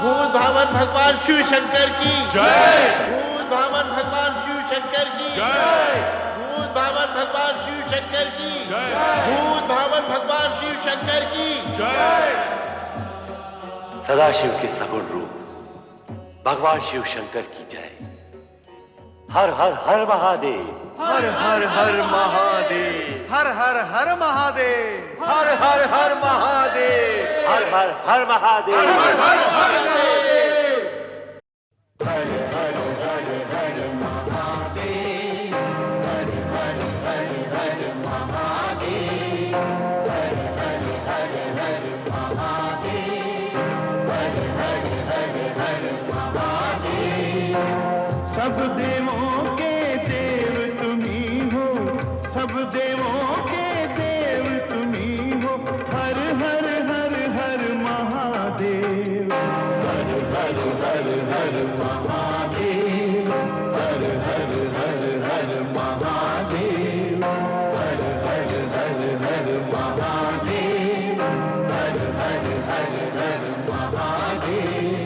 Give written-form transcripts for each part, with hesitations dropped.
भूत भावन भगवान शिव शंकर की जय। भूत भावन भगवान शिव शंकर की जय। भूत भावन भगवान शिव शंकर की जय। भूत भावन भगवान शिव शंकर की जय। सदाशिव के सगुण रूप भगवान शिव शंकर की जय। हर हर हर महादेव। हर हर हर महादेव। हर हर हर महादेव। हर हर हर महादेव। हर हर हर महादेव। हर हर हर महादेव। सब देवों के देव तुम्ही हो, सब देवों के देव तुम्ही हो। हर हर हर हर महादेव। हर हर हर हर महादेव। हर हर हर हर महादेव। हर हर हर हर महादेव। हर हर हर हर महादेव।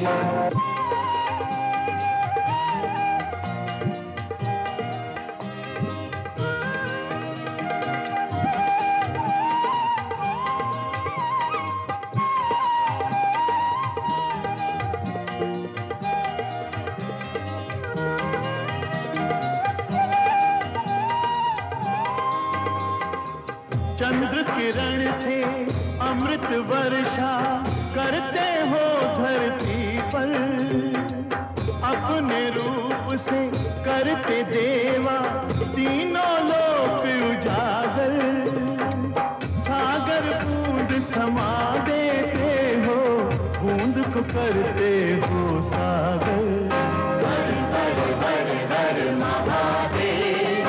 चंद्र किरण से अमृत वर्षा करते हो धरती पर। अपने रूप से करते देवा तीनों लोक उजागर। सागर बूंद समा देते हो, बूंद को करते हो सागर। हर हर हर हर महादेव।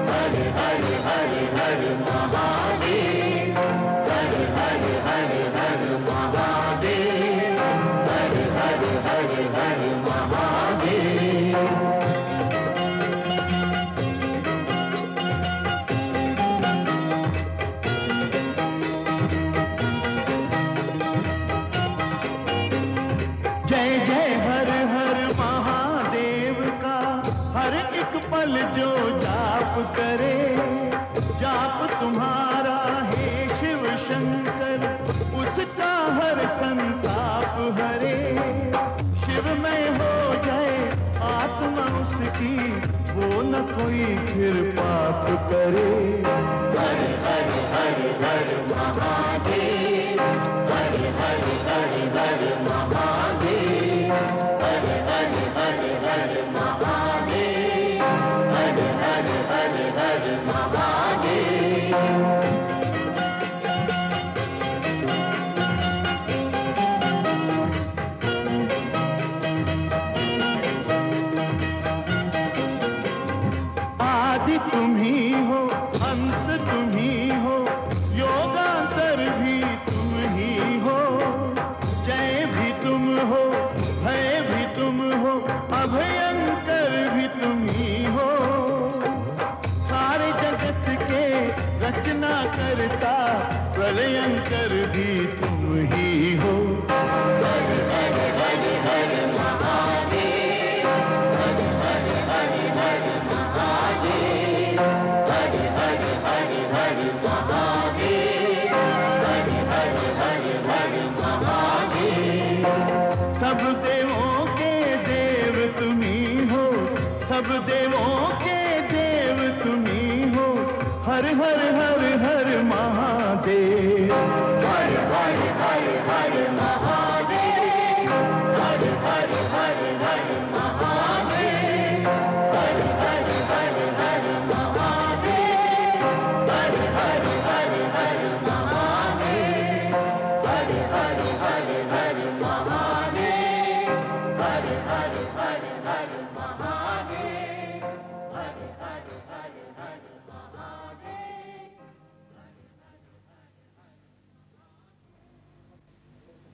हर हर हर हर महादेव। हर हर हर हर महादेव। हर हर हर हर महादेव। जय जय हर हर महादेव का हर एक पल जो जाप करे। जाप तुम्हारा हे शिव शंकर, उसका हर संताप हरे। शिव में हो जाए आत्मा उसकी, वो न कोई फिर पाप करे। हर हर हर हर महादेव। हर हर हर हर महादेव। हर हर हर हर महादेव। हर हर हर हर महादेव। आदि तुम्ही हो, अंत तुम्ही हो, योगांतर भी तुम ही हो। जय भी तुम हो, भय भी तुम हो, अभयंकर भी तुम ही हो। सारे जगत के रचना करता प्रलयंकर भी तुम ही हो। हर हर हर हर महादेव। हर हर हर हर महादेव। हर हर हर हर महादेव। हर हर हर हर महादेव। सब देवों के देव तुम्ही हो, सब देवों के देव तुम्ही हो। हर हर हर हर महादेव। हर हर हर हर महादेव। हर हर हर हर महादेव। हर हर हर हर महादेव। हर हर हर हर महादेव। हर हर हर हर महादेव। हर हर हर हर महादेव। हर हर हर हर महादेव।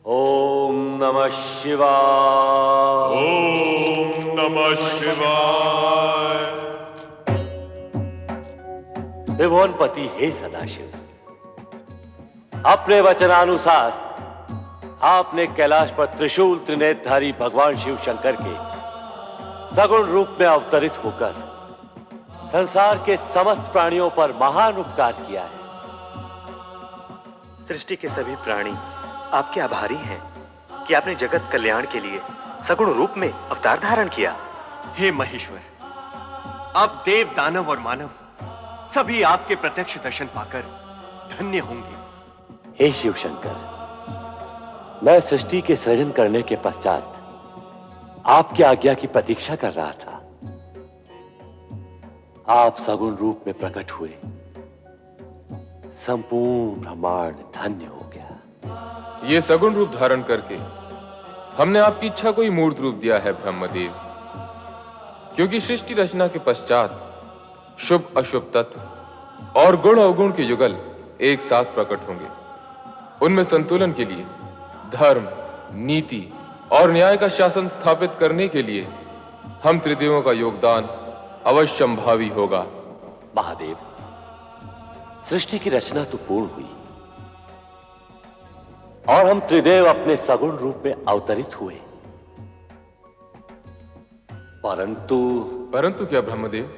ओम नमः शिवाय। ओम नमः शिवाय। त्रिभुवनपति हे सदाशिव, अपने वचनानुसार आपने कैलाश पर त्रिशूल त्रिनेत्रधारी भगवान शिव शंकर के सगुण रूप में अवतरित होकर संसार के समस्त प्राणियों पर महान उपकार किया है। सृष्टि के सभी प्राणी आपके आभारी हैं कि आपने जगत कल्याण के लिए सगुण रूप में अवतार धारण किया। हे महेश्वर, अब देव, दानव और मानव सभी आपके प्रत्यक्ष दर्शन पाकर धन्य होंगे। हे शिव शंकर, मैं सृष्टि के सृजन करने के पश्चात आपकी आज्ञा की प्रतीक्षा कर रहा था। आप सगुण रूप में प्रकट हुए, संपूर्ण ब्रह्मांड धन्य हो गया। ये सगुण रूप धारण करके हमने आपकी इच्छा को ही मूर्त रूप दिया है ब्रह्मदेव, क्योंकि सृष्टि रचना के पश्चात शुभ अशुभ तत्व और गुण अवगुण के युगल एक साथ प्रकट होंगे। उनमें संतुलन के लिए धर्म, नीति और न्याय का शासन स्थापित करने के लिए हम त्रिदेवों का योगदान अवश्यंभावी होगा। महादेव, सृष्टि की रचना तो पूर्ण हुई और हम त्रिदेव अपने सगुण रूप में अवतरित हुए, परंतु क्या ब्रह्मदेव,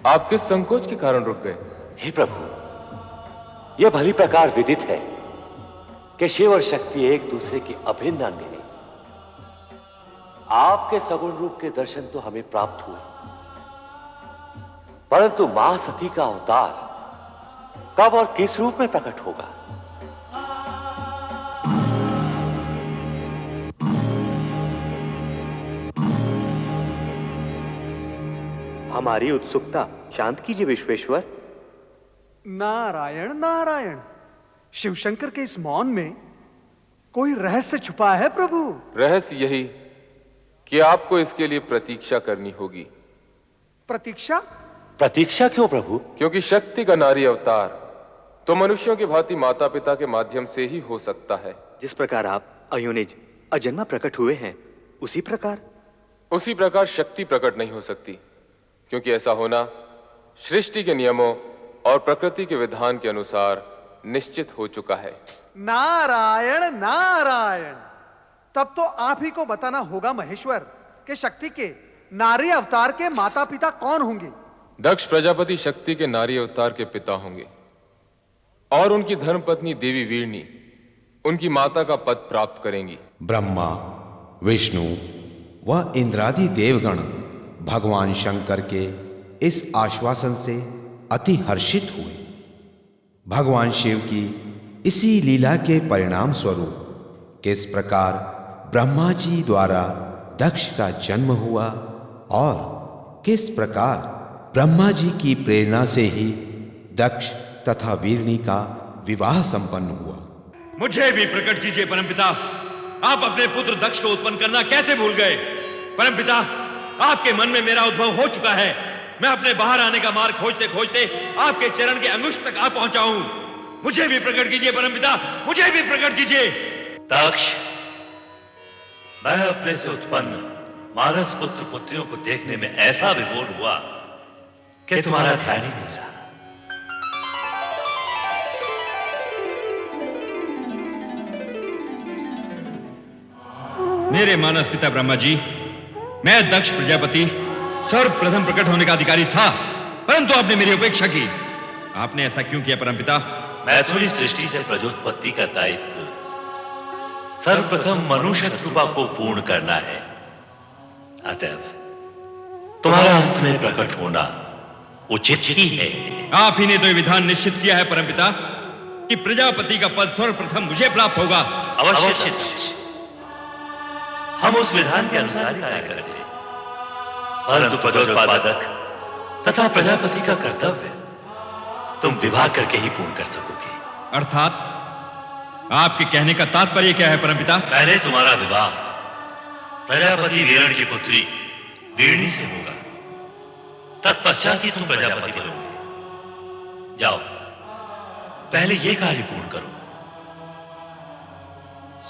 आप किस संकोच के कारण रुक गए? हे प्रभु, यह भली प्रकार विदित है कि शिव और शक्ति एक दूसरे की अभिन्न अंग हैं। आपके सगुण रूप के दर्शन तो हमें प्राप्त हुए, परंतु मां सती का अवतार कब और किस रूप में प्रकट होगा? हमारी उत्सुकता शांत कीजिए विश्वेश्वर। नारायण नारायण, शिवशंकर के इस मौन में कोई रहस्य छुपा है प्रभु। रहस्य यही कि आपको इसके लिए प्रतीक्षा करनी होगी। प्रतीक्षा? प्रतीक्षा क्यों प्रभु? क्योंकि शक्ति का नारी अवतार तो मनुष्यों की भांति माता पिता के माध्यम से ही हो सकता है। जिस प्रकार आप अयोनिज अजन्मा प्रकट हुए हैं, उसी प्रकार शक्ति प्रकट नहीं हो सकती, क्योंकि ऐसा होना सृष्टि के नियमों और प्रकृति के विधान के अनुसार निश्चित हो चुका है। नारायण नारायण, तब तो आप ही को बताना होगा महेश्वर कि शक्ति के नारी अवतार के माता पिता कौन होंगे। दक्ष प्रजापति शक्ति के नारी अवतार के पिता होंगे और उनकी धर्मपत्नी देवी वीरणी उनकी माता का पद प्राप्त करेंगी। ब्रह्मा, विष्णु व इंद्रादि देवगण भगवान शंकर के इस आश्वासन से अति हर्षित हुए। भगवान शिव की इसी लीला के परिणाम स्वरूप किस प्रकार ब्रह्मा जी द्वारा दक्ष का जन्म हुआ और किस प्रकार ब्रह्मा जी की प्रेरणा से ही दक्ष तथा वीरणी का विवाह संपन्न हुआ। मुझे भी प्रकट कीजिए परमपिता। आप अपने पुत्र दक्ष को उत्पन्न करना कैसे भूल गए? परमपिता, आपके मन में मेरा उद्भव हो चुका है। मैं अपने बाहर आने का मार्ग खोजते खोजते आपके चरण के अंगुष्ठ तक आ पहुंचा हूं। मुझे भी प्रकट कीजिए परमपिता, मुझे भी प्रकट कीजिए। दक्ष, मैं अपने से उत्पन्न मानस पुत्र पुत्रियों को देखने में ऐसा विभोर हुआ कि तुम्हारा ध्यान ही नहीं रहा। मेरे मानस पिता ब्रह्मा जी, मैं दक्ष प्रजापति सर्वप्रथम प्रकट होने का अधिकारी था, परंतु आपने मेरी उपेक्षा की। आपने ऐसा क्यों किया परमपिता? मैथुनी सृष्टि से प्रजोत्पत्ति का दायित्व सर्वप्रथम मनुष्य कृपा को पूर्ण करना है। अतएव तुम्हारा अंत में प्रकट होना उचित ही है। आप ही ने तो ये विधान निश्चित किया है परमपिता कि प्रजापति का पद सर्वप्रथम मुझे प्राप्त होगा। अवश्य दक्ष, हम उस विधान के अनुसार ही कार्य करते हैं, परंतु पदोत्पादक तथा प्रजापति का कर्तव्य तुम विवाह करके ही पूर्ण कर सकोगे। अर्थात आपके कहने का तात्पर्य क्या है परमपिता? पहले तुम्हारा विवाह प्रजापति वीरण की पुत्री वीरणी से होगा, तत्पश्चात ही तुम प्रजापति बनोगे। जाओ, पहले ये कार्य पूर्ण करो।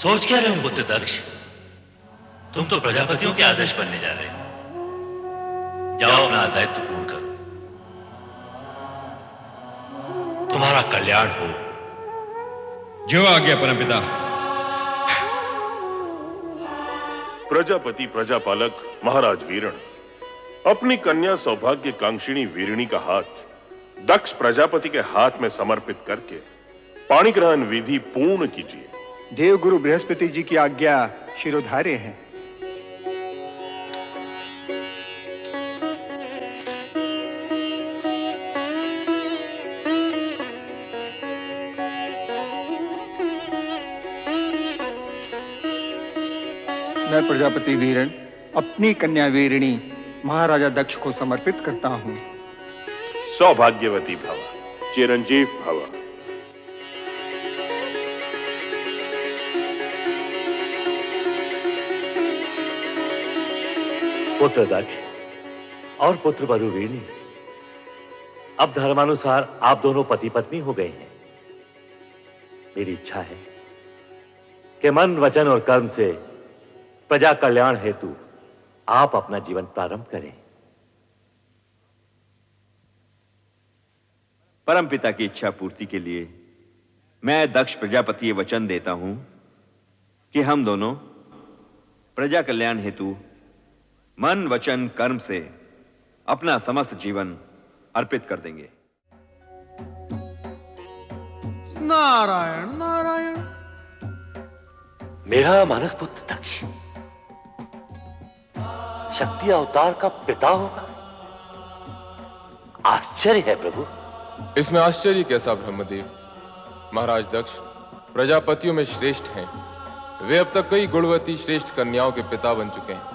सोच क्या रहे हो पुत्र दक्ष? तुम तो प्रजापतियों के आदर्श बनने जा रहे हो। जाओ, अपना दायित्व पूर्ण करो। तुम्हारा कल्याण हो। जो आ गया परमपिता। प्रजापति प्रजापालक महाराज वीरण अपनी कन्या सौभाग्य कांक्षिणी वीरिणी का हाथ दक्ष प्रजापति के हाथ में समर्पित करके पाणी ग्रहण विधि पूर्ण कीजिए। देवगुरु बृहस्पति जी की आज्ञा शिरोधार्य है। मैं प्रजापति वीरण अपनी कन्या वीरिणी महाराजा दक्ष को समर्पित करता हूं। सौभाग्यवती भव, चिरंजीव भव। पुत्र दक्ष और पुत्र वरु वीरिणी, अब धर्मानुसार आप दोनों पति पत्नी हो गए हैं। मेरी इच्छा है कि मन, वचन और कर्म से प्रजा कल्याण हेतु आप अपना जीवन प्रारंभ करें। परमपिता की इच्छा पूर्ति के लिए मैं दक्ष प्रजापति ये वचन देता हूं कि हम दोनों प्रजा कल्याण हेतु मन, वचन, कर्म से अपना समस्त जीवन अर्पित कर देंगे। नारायण नारायण। मेरा मानस पुत्र दक्ष शक्ति अवतार का पिता होगा? आश्चर्य है प्रभु। इसमें आश्चर्य कैसा ब्रह्मदेव? महाराज दक्ष प्रजापतियों में श्रेष्ठ हैं। वे अब तक कई गुणवती श्रेष्ठ कन्याओं के पिता बन चुके हैं।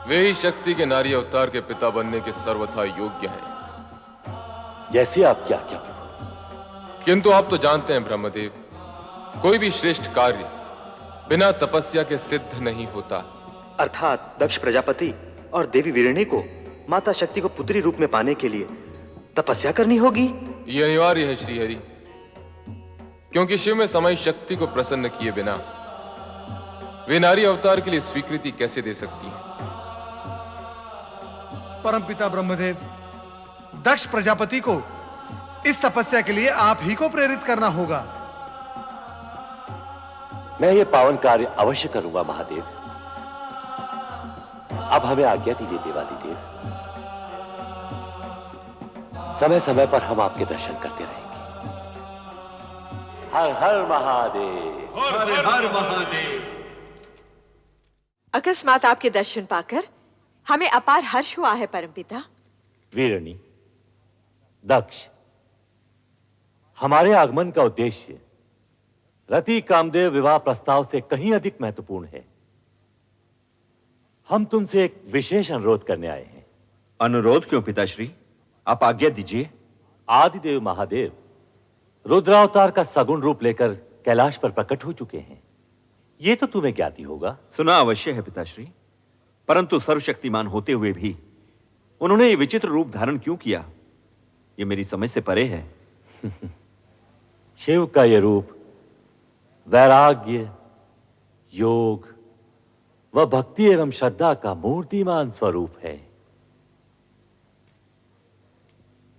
वे ही शक्ति के नारी अवतार के पिता बनने के सर्वथा योग्य हैं। जैसे आपकी आज्ञा प्रभु। किंतु आप तो जानते हैं ब्रह्मदेव, कोई भी श्रेष्ठ कार्य बिना तपस्या के सिद्ध नहीं होता। अर्थात दक्ष प्रजापति और देवी वीरिणी को माता शक्ति को पुत्री रूप में पाने के लिए तपस्या करनी होगी। यह अनिवार्य है श्रीहरि, क्योंकि शिव में समाई शक्ति को प्रसन्न किए बिना वे नारी अवतार के लिए स्वीकृति कैसे दे सकती हैं? परमपिता ब्रह्मदेव, दक्ष प्रजापति को इस तपस्या के लिए आप ही को प्रेरित करना होगा। मैं ये पावन कार्य अवश्य करूंगा महादेव। अब हमें आज्ञा दीजिए देवादिदेव। समय समय पर हम आपके दर्शन करते रहेंगे। हर हर महादेव। हर हर महादेव। अकस्मात आपके दर्शन पाकर हमें अपार हर्ष हुआ है परमपिता। वीरणी, दक्ष, हमारे आगमन का उद्देश्य रति कामदेव विवाह प्रस्ताव से कहीं अधिक महत्वपूर्ण है। हम तुमसे एक विशेष अनुरोध करने आए हैं। अनुरोध क्यों पिताश्री? आप आज्ञा दीजिए। आदिदेव महादेव रुद्रावतार का सगुण रूप लेकर कैलाश पर प्रकट हो चुके हैं। यह तो तुम्हें ज्ञात ही होगा। सुना अवश्य है पिताश्री, परंतु सर्वशक्तिमान होते हुए भी उन्होंने ये विचित्र रूप धारण क्यों किया, ये मेरी समझ से परे है। शिव का यह रूप वैराग्य, योग व भक्ति एवं श्रद्धा का मूर्तिमान स्वरूप है।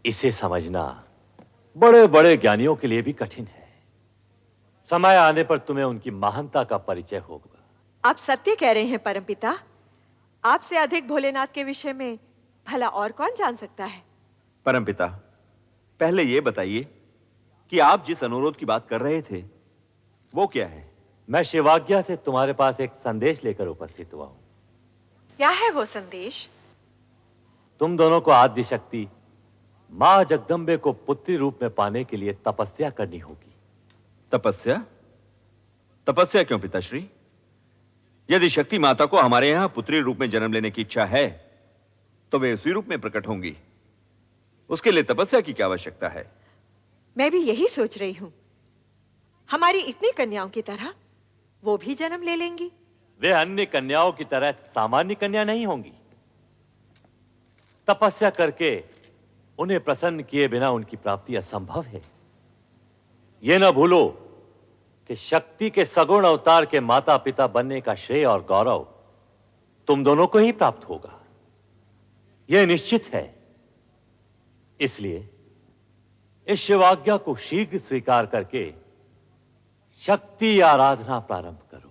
इसे समझना बड़े बड़े ज्ञानियों के लिए भी कठिन है। समय आने पर तुम्हें उनकी महानता का परिचय होगा। आप सत्य कह रहे हैं परमपिता। आपसे अधिक भोलेनाथ के विषय में भला और कौन जान सकता है? परमपिता, पहले यह बताइए कि आप जिस अनुरोध की बात कर रहे थे वो क्या है? मैं शिवाज्ञा से तुम्हारे पास एक संदेश लेकर उपस्थित हुआ हूं। क्या है वो संदेश? तुम दोनों को आद्य शक्ति मां जगदंबे को पुत्री रूप में पाने के लिए तपस्या करनी होगी। तपस्या? तपस्या क्यों पिताश्री? यदि शक्ति माता को हमारे यहां पुत्री रूप में जन्म लेने की इच्छा है तो वे उसी रूप में प्रकट होंगी। उसके लिए तपस्या की क्या आवश्यकता है? मैं भी यही सोच रही हूं। हमारी इतनी कन्याओं की तरह वो भी जन्म ले लेंगी। वे अन्य कन्याओं की तरह सामान्य कन्या नहीं होंगी। तपस्या करके उन्हें प्रसन्न किए बिना उनकी प्राप्ति असंभव है। यह न भूलो कि शक्ति के सगुण अवतार के माता पिता बनने का श्रेय और गौरव तुम दोनों को ही प्राप्त होगा। यह निश्चित है। इसलिए इस शिवाज्ञा को शीघ्र स्वीकार करके शक्ति आराधना प्रारंभ करो।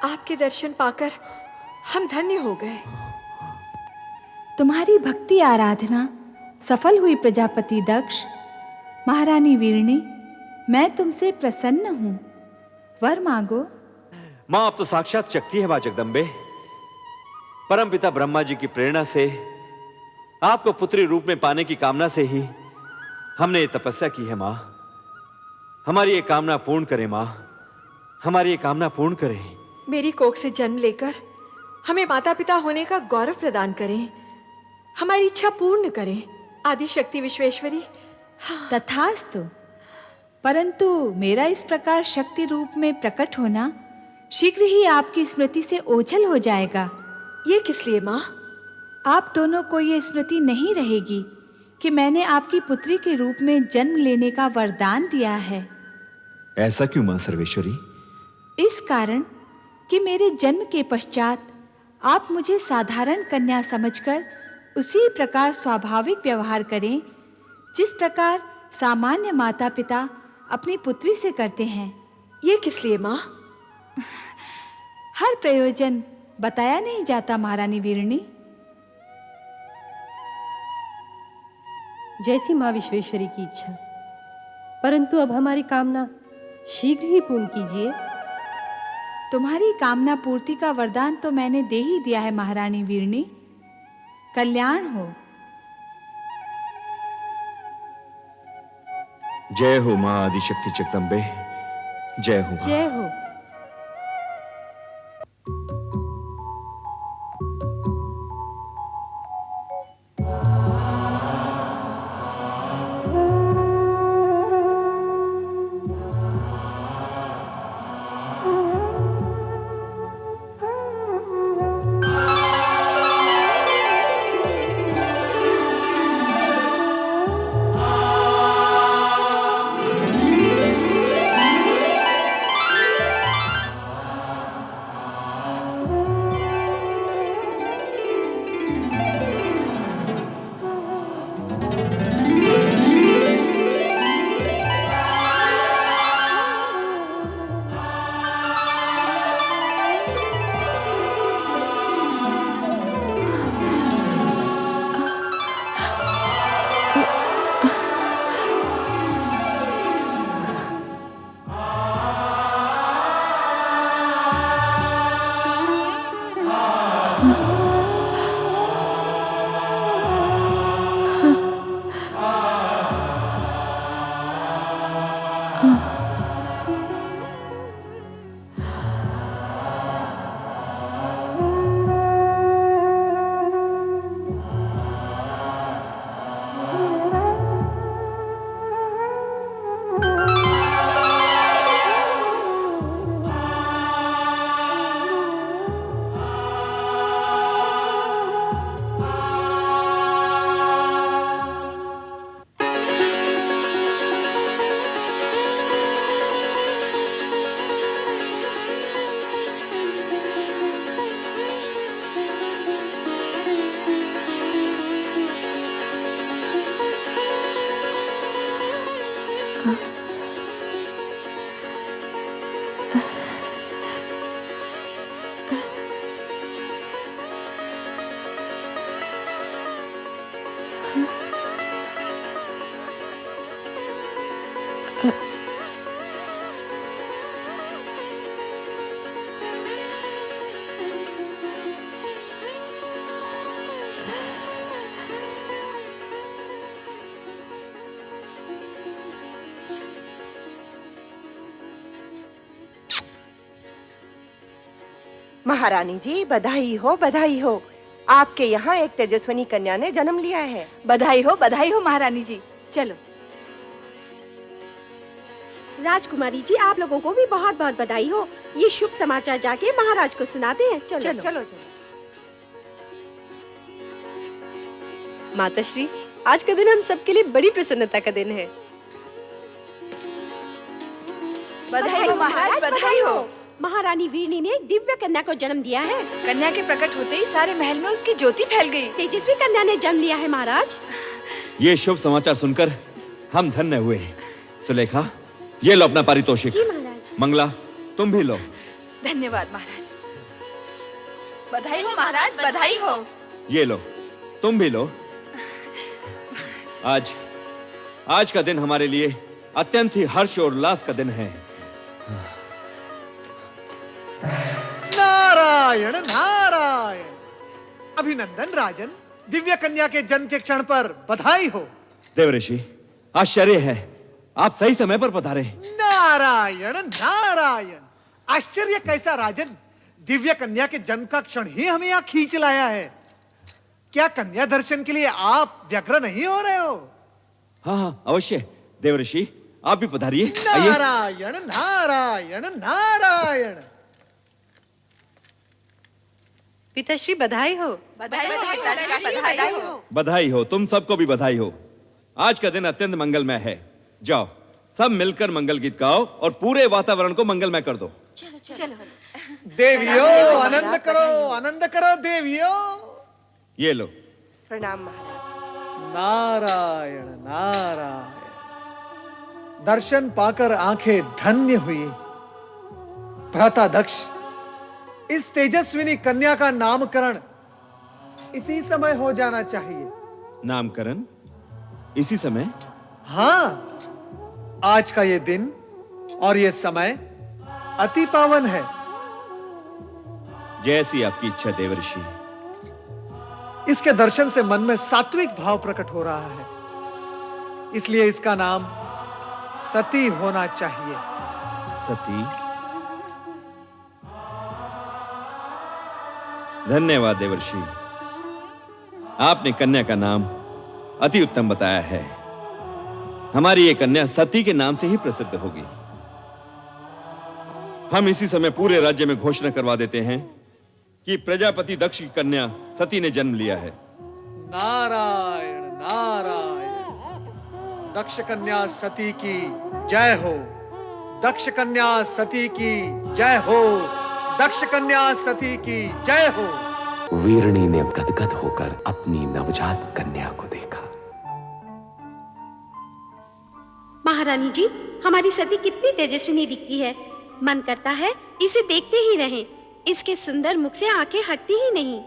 आपके दर्शन पाकर हम धन्य हो गए। तुम्हारी भक्ति आराधना सफल हुई प्रजापति दक्ष। महारानी वीरणी, मैं तुमसे प्रसन्न हूं, वर मांगो। मां, आप तो साक्षात शक्ति है मां जगदम्बे। परमपिता ब्रह्मा जी की प्रेरणा से आपको पुत्री रूप में पाने की कामना से ही हमने ये तपस्या की है मां। हमारी ये कामना पूर्ण करें मां, हमारी ये कामना पूर्ण करें। मेरी कोख से जन्म लेकर हमें माता पिता होने का गौरव प्रदान करें, हमारी इच्छा पूर्ण करें। आदि शक्ति विश्वेश्वरी। तथास्तु। परंतु मेरा इस प्रकार शक्ति रूप में प्रकट होना शीघ्र ही आपकी स्मृति से ओझल हो जाएगा। ये किस लिए माँ? आप दोनों को ये स्मृति नहीं रहेगी कि मैंने आपकी पुत्री के रूप में जन्म लेने का वरदान दिया है। ऐसा क्यों मां सर्वेश्वरी? इस कारण कि मेरे जन्म के पश्चात आप मुझे साधारण कन्या समझकर उसी प्रकार स्वाभाविक व्यवहार करें जिस प्रकार सामान्य माता पिता अपनी पुत्री से करते हैं। ये किस लिए माँ? हर प्रयोजन बताया नहीं जाता महारानी वीरणी। जैसी माँ विश्वेश्वरी की इच्छा, परंतु अब हमारी कामना शीघ्र ही पूर्ण कीजिए। तुम्हारी कामना पूर्ति का वरदान तो मैंने दे ही दिया है महारानी वीरणी। कल्याण हो। जय हो मां आदिशक्ति जगदम्बे, जय हो। जय हो। महारानी जी, बधाई हो, बधाई हो। आपके यहाँ एक तेजस्विनी कन्या ने जन्म लिया है। बधाई हो महारानी जी। चलो। राजकुमारी जी, आप लोगों को भी बहुत बहुत बधाई हो। ये शुभ समाचार जाके महाराज को सुनाते हैं। चलो चलो, चलो, चलो। माताश्री, आज का दिन हम सबके लिए बड़ी प्रसन्नता का दिन है। बधाई हो महाराज, बधाई हो। महारानी वीरनी ने एक दिव्य कन्या को जन्म दिया है। कन्या के प्रकट होते ही सारे महल में उसकी ज्योति फैल गई। तेजस्वी कन्या ने जन्म लिया है महाराज। ये शुभ समाचार सुनकर हम धन्य हुए। सुलेखा, ये लो अपना पारितोषिक। जी महाराज। मंगला, तुम भी लो। धन्यवाद महाराज। बधाई हो महाराज, बधाई हो। ये लो, तुम भी लो। आज का दिन हमारे लिए अत्यंत ही हर्ष और उल्लास का दिन है। नारायण नारायण। अभिनंदन राजन, दिव्य कन्या के जन्म के क्षण पर बधाई हो। देवऋषि, आश्चर्य है, आप सही समय पर पधारे। नारायण नारायण। आश्चर्य कैसा राजन, दिव्य कन्या के जन्म का क्षण ही हमें यहाँ खींच लाया है। क्या कन्या दर्शन के लिए आप व्यग्र नहीं हो रहे हो? हाँ, अवश्य। देवऋषि, आप भी पधारिए। आइए। नारायण नारायण नारायण। पिताश्री बधाई हो। बधाई हो पिताश्री, बधाई हो। बधाई हो, तुम सबको भी बधाई हो। आज का दिन अत्यंत मंगलमय है। जाओ, सब मिलकर मंगल गीत गाओ और पूरे वातावरण को मंगलमय कर दो। चलो। देवियों आनंद करो देवियों। ये लो। प्रणाम महाराज। नारायण नारायण। दर्शन पाकर आंखें धन्य हुई। भ्राता दक्ष, इस तेजस्विनी कन्या का नामकरण इसी समय हो जाना चाहिए। नामकरण इसी समय? हाँ, आज का ये दिन और ये समय अति पावन है। जैसी आपकी इच्छा देवऋषि। इसके दर्शन से मन में सात्विक भाव प्रकट हो रहा है, इसलिए इसका नाम सती होना चाहिए। सती? धन्यवाद देवर्षि, आपने कन्या का नाम अति उत्तम बताया है। हमारी ये कन्या सती के नाम से ही प्रसिद्ध होगी। हम इसी समय पूरे राज्य में घोषणा करवा देते हैं कि प्रजापति दक्ष की कन्या सती ने जन्म लिया है। नारायण नारायण। दक्ष कन्या सती की जय हो। दक्ष कन्या सती की जय हो। दक्ष कन्या सती की जय हो। वीरणी ने गदगद होकर अपनी नवजात कन्या को देखा। महारानी जी, हमारी सती कितनी तेजस्विनी दिखती है। मन करता है इसे देखते ही रहें। इसके सुंदर मुख से आंखें हटती ही नहीं।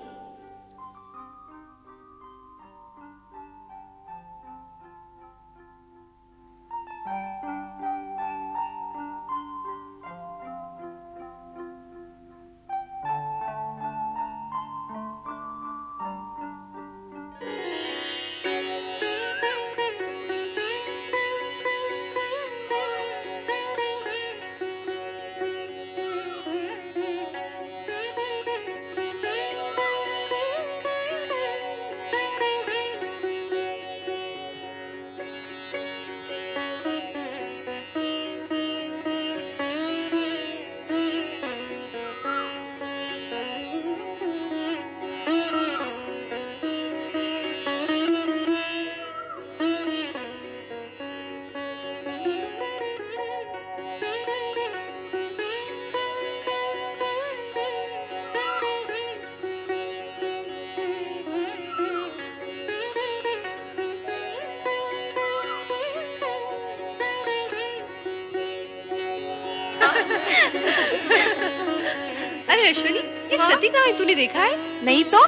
अरे अश्विनी, ये सती कहाँ है, तूने देखा है? नहीं तो,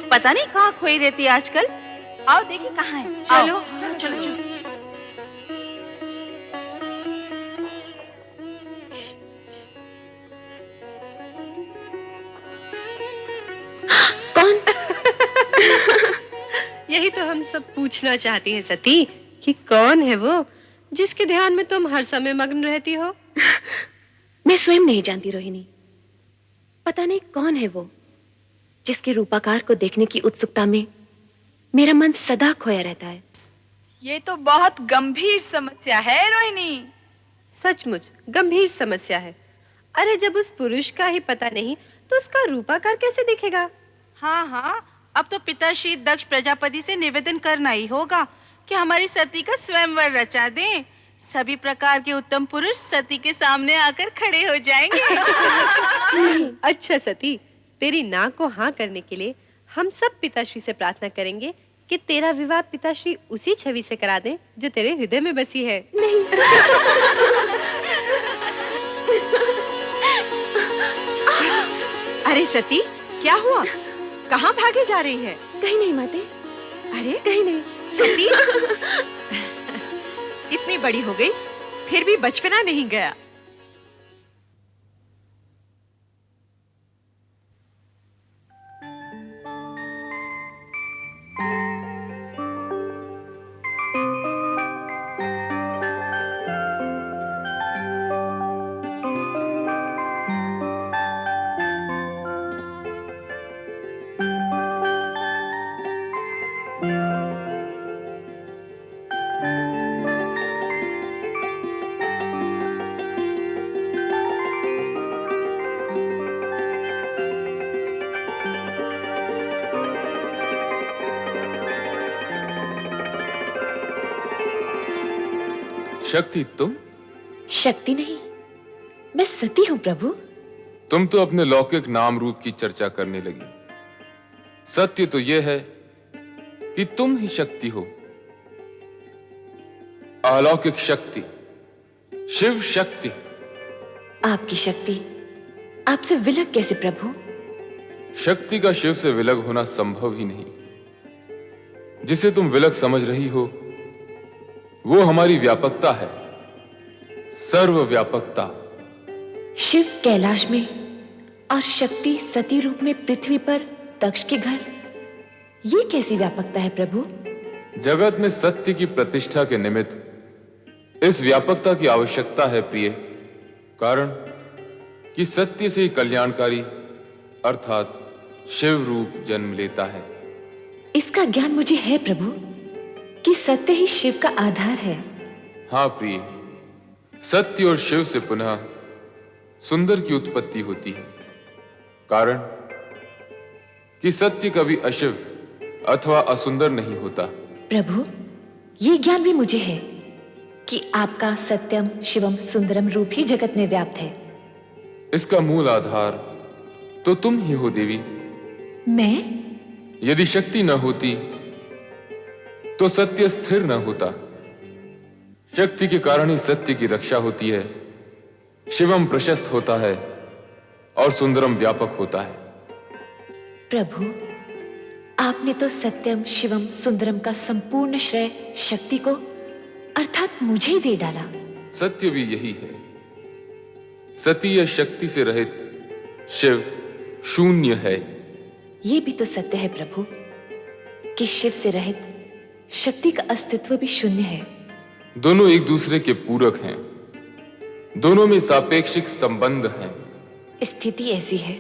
पता नहीं कहाँ खोई रहती है आजकल। आओ देखिए कहाँ है। चलो चलो चलो। कौन? यही तो हम सब पूछना चाहती हैं सती, कि कौन है वो जिसके ध्यान में तुम हर समय मग्न रहती हो? मैं स्वयं नहीं जानती रोहिणी। पता नहीं कौन है वो जिसके रूपाकार को देखने की उत्सुकता में मेरा मन सदा खोया रहता है। ये तो बहुत गंभीर समस्या है रोहिणी। सचमुच गंभीर समस्या है। अरे जब उस पुरुष का ही पता नहीं तो उसका रूपाकार कैसे दिखेगा? हाँ हाँ, अब तो पिताश्री दक्ष प्रजापति से निवेदन करना ही होगा कि हमारी सती का स्वयंवर रचा दें। सभी प्रकार के उत्तम पुरुष सती के सामने आकर खड़े हो जाएंगे। अच्छा सती, तेरी ना को हाँ करने के लिए हम सब पिताश्री से प्रार्थना करेंगे कि तेरा विवाह पिताश्री उसी छवि से करा दें जो तेरे हृदय में बसी है। नहीं। अरे सती, क्या हुआ? कहाँ भागे जा रही है? कहीं नहीं माते। अरे कहीं नहीं। सती इतनी बड़ी हो गई फिर भी बचपना नहीं गया। शक्ति तुम? शक्ति नहीं, मैं सती हूँ प्रभु। तुम तो अपने लौकिक नाम रूप की चर्चा करने लगी। सत्य तो यह है कि तुम ही शक्ति हो, अलौकिक शक्ति, शिव शक्ति। आपकी शक्ति आपसे विलग कैसे प्रभु? शक्ति का शिव से विलग होना संभव ही नहीं। जिसे तुम विलग समझ रही हो वो हमारी व्यापकता है, सर्वव्यापकता। शिव कैलाश में और शक्ति सती रूप में पृथ्वी पर दक्ष के घर, ये कैसी व्यापकता है प्रभु? जगत में सत्य की प्रतिष्ठा के निमित्त इस व्यापकता की आवश्यकता है प्रिय। कारण कि सत्य से ही कल्याणकारी अर्थात शिव रूप जन्म लेता है। इसका ज्ञान मुझे है प्रभु कि सत्य ही शिव का आधार है। हाँ प्रिय, सत्य और शिव से पुनः सुंदर की उत्पत्ति होती है। कारण कि सत्य कभी अशिव अथवा असुंदर नहीं होता। प्रभु, ये ज्ञान भी मुझे है कि आपका सत्यम शिवम सुंदरम रूप ही जगत में व्याप्त है। इसका मूल आधार तो तुम ही हो देवी। मैं? यदि शक्ति न होती तो सत्य स्थिर न होता। शक्ति के कारण ही सत्य की रक्षा होती है, शिवम प्रशस्त होता है और सुंदरम व्यापक होता है। प्रभु, आपने तो सत्यम शिवम सुंदरम का संपूर्ण श्रेय शक्ति को अर्थात मुझे ही दे डाला। सत्य भी यही है। सती या शक्ति से रहित शिव शून्य है। ये भी तो सत्य है प्रभु कि शिव से रहित शक्ति का अस्तित्व भी शून्य है। दोनों एक दूसरे के पूरक हैं, दोनों में सापेक्षिक संबंध हैं। स्थिति ऐसी है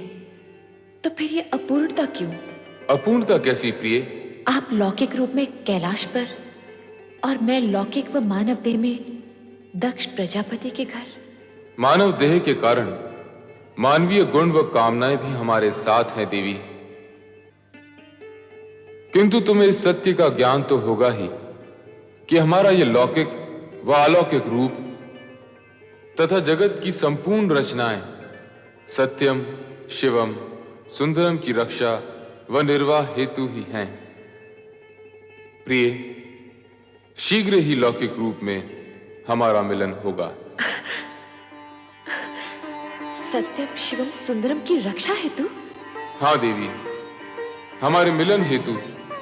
तो फिर ये अपूर्णता क्यों? अपूर्णता कैसी प्रिय? आप लौकिक रूप में कैलाश पर और मैं लौकिक व मानव देह में दक्ष प्रजापति के घर। मानव देह के कारण मानवीय गुण व कामनाएं भी हमारे साथ हैं देवी। किंतु तुम्हें इस सत्य का ज्ञान तो होगा ही कि हमारा यह लौकिक व अलौकिक रूप तथा जगत की संपूर्ण रचनाएं सत्यम शिवम सुंदरम की रक्षा व निर्वाह हेतु ही हैं। प्रिय, शीघ्र ही लौकिक रूप में हमारा मिलन होगा। सत्यम शिवम सुंदरम की रक्षा हेतु? हाँ देवी, हमारे मिलन हेतु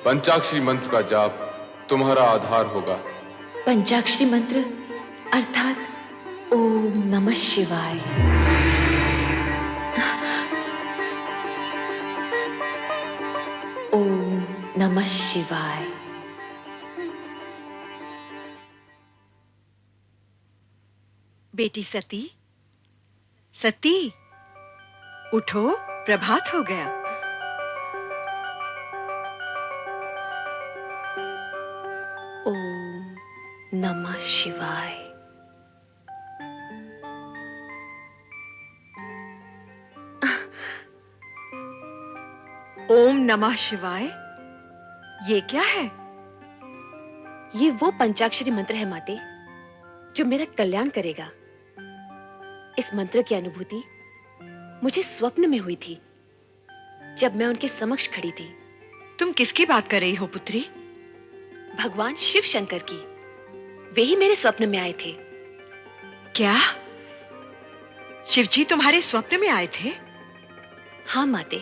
पंचाक्षरी मंत्र का जाप तुम्हारा आधार होगा। पंचाक्षरी मंत्र अर्थात ओम नमः शिवाय। ओम नमः शिवाय। बेटी सती, सती उठो, प्रभात हो गया। ओम नमः शिवाय। ओम नमः शिवाय, ये क्या है? ये वो पंचाक्षरी मंत्र है माते जो मेरा कल्याण करेगा। इस मंत्र की अनुभूति मुझे स्वप्न में हुई थी जब मैं उनके समक्ष खड़ी थी। तुम किसकी बात कर रही हो पुत्री? भगवान शिव शंकर की। वे ही मेरे स्वप्न में आए थे। क्या शिवजी तुम्हारे स्वप्न में आए थे? हाँ माते,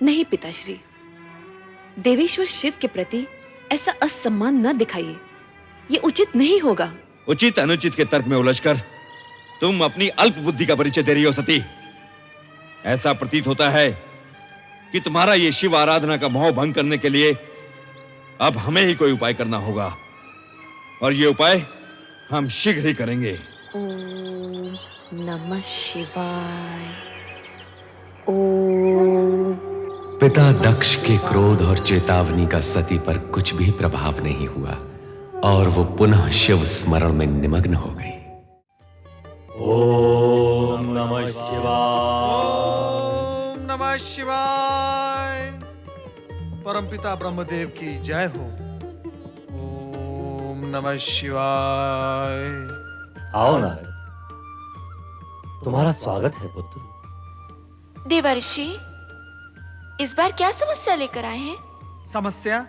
नहीं पिताश्री, देवेश्वर शिव के प्रति ऐसा असम्मान न दिखाइए, ये उचित नहीं होगा। उचित अनुचित के तर्क में उलझकर तुम अपनी अल्प बुद्धि का परिचय दे रही हो सती। ऐसा प्रतीत होता है कि तुम्हारा ये शिव आराधना का मोह भंग करने के लिए अब हमें ही कोई उपाय करना होगा, और ये उपाय हम शीघ्र ही करेंगे। ओम नमः शिवाय। ओम। पिता दक्ष के क्रोध और चेतावनी का सती पर कुछ भी प्रभाव नहीं हुआ और वो पुनः शिव स्मरण में निमग्न हो गई। ओम नमः शिवाय। ओम नमः शिवाय। परमपिता ब्रह्मदेव की जय हो। ओम नमः शिवाय। आओ नारद, तुम्हारा स्वागत है पुत्र। देवर्षि, इस बार क्या समस्या लेकर आए हैं? समस्या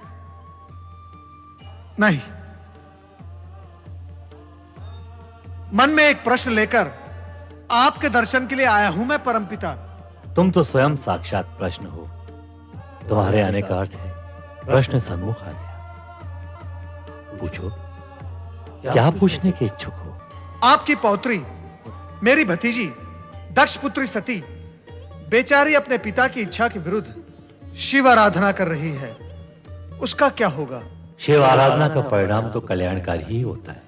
नहीं, मन में एक प्रश्न लेकर आपके दर्शन के लिए आया हूं मैं परमपिता। तुम तो स्वयं साक्षात प्रश्न हो। तुम्हारे आने का अर्थ है प्रश्न सन्मुख आ गया। पूछो, क्या पूछने के इच्छुक हो? आपकी पौत्री, मेरी भतीजी दक्ष पुत्री सती बेचारी अपने पिता की इच्छा के विरुद्ध शिव आराधना कर रही है, उसका क्या होगा? शिव आराधना का परिणाम तो कल्याणकारी ही होता है।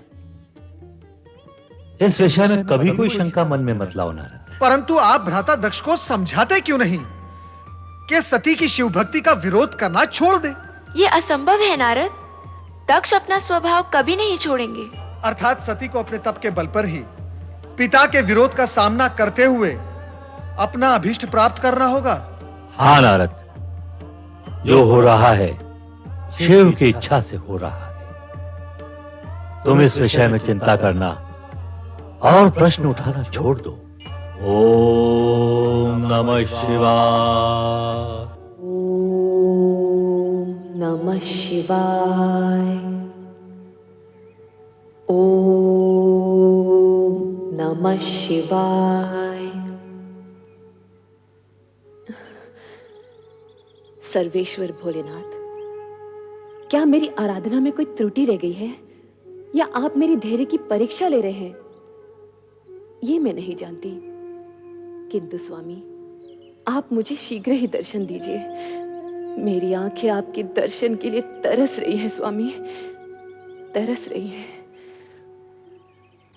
इस विषय में कभी कोई शंका मन में मत लाओ नारद। परंतु आप भ्राता दक्ष को समझाते क्यों नहीं कि सती की शिव भक्ति का विरोध करना छोड़ दे? ये असंभव है नारद, दक्ष अपना स्वभाव कभी नहीं छोड़ेंगे। अर्थात सती को अपने तप के बल पर ही पिता के विरोध का सामना करते हुए अपना अभीष्ट प्राप्त करना होगा। हाँ नारद, जो हो रहा है शिव की इच्छा से हो रहा है। तुम इस विषय में चिंता करना और प्रश्न उठाना छोड़ दो। ओम नमः शिवाय। ओम नमः शिवाय। ओम नमः शिवाय। सर्वेश्वर भोलेनाथ, क्या मेरी आराधना में कोई त्रुटि रह गई है या आप मेरी धैर्य की परीक्षा ले रहे हैं, ये मैं नहीं जानती। किंतु स्वामी, आप मुझे शीघ्र ही दर्शन दीजिए। मेरी आंखें आपके दर्शन के लिए तरस रही हैं स्वामी, तरस रही हैं।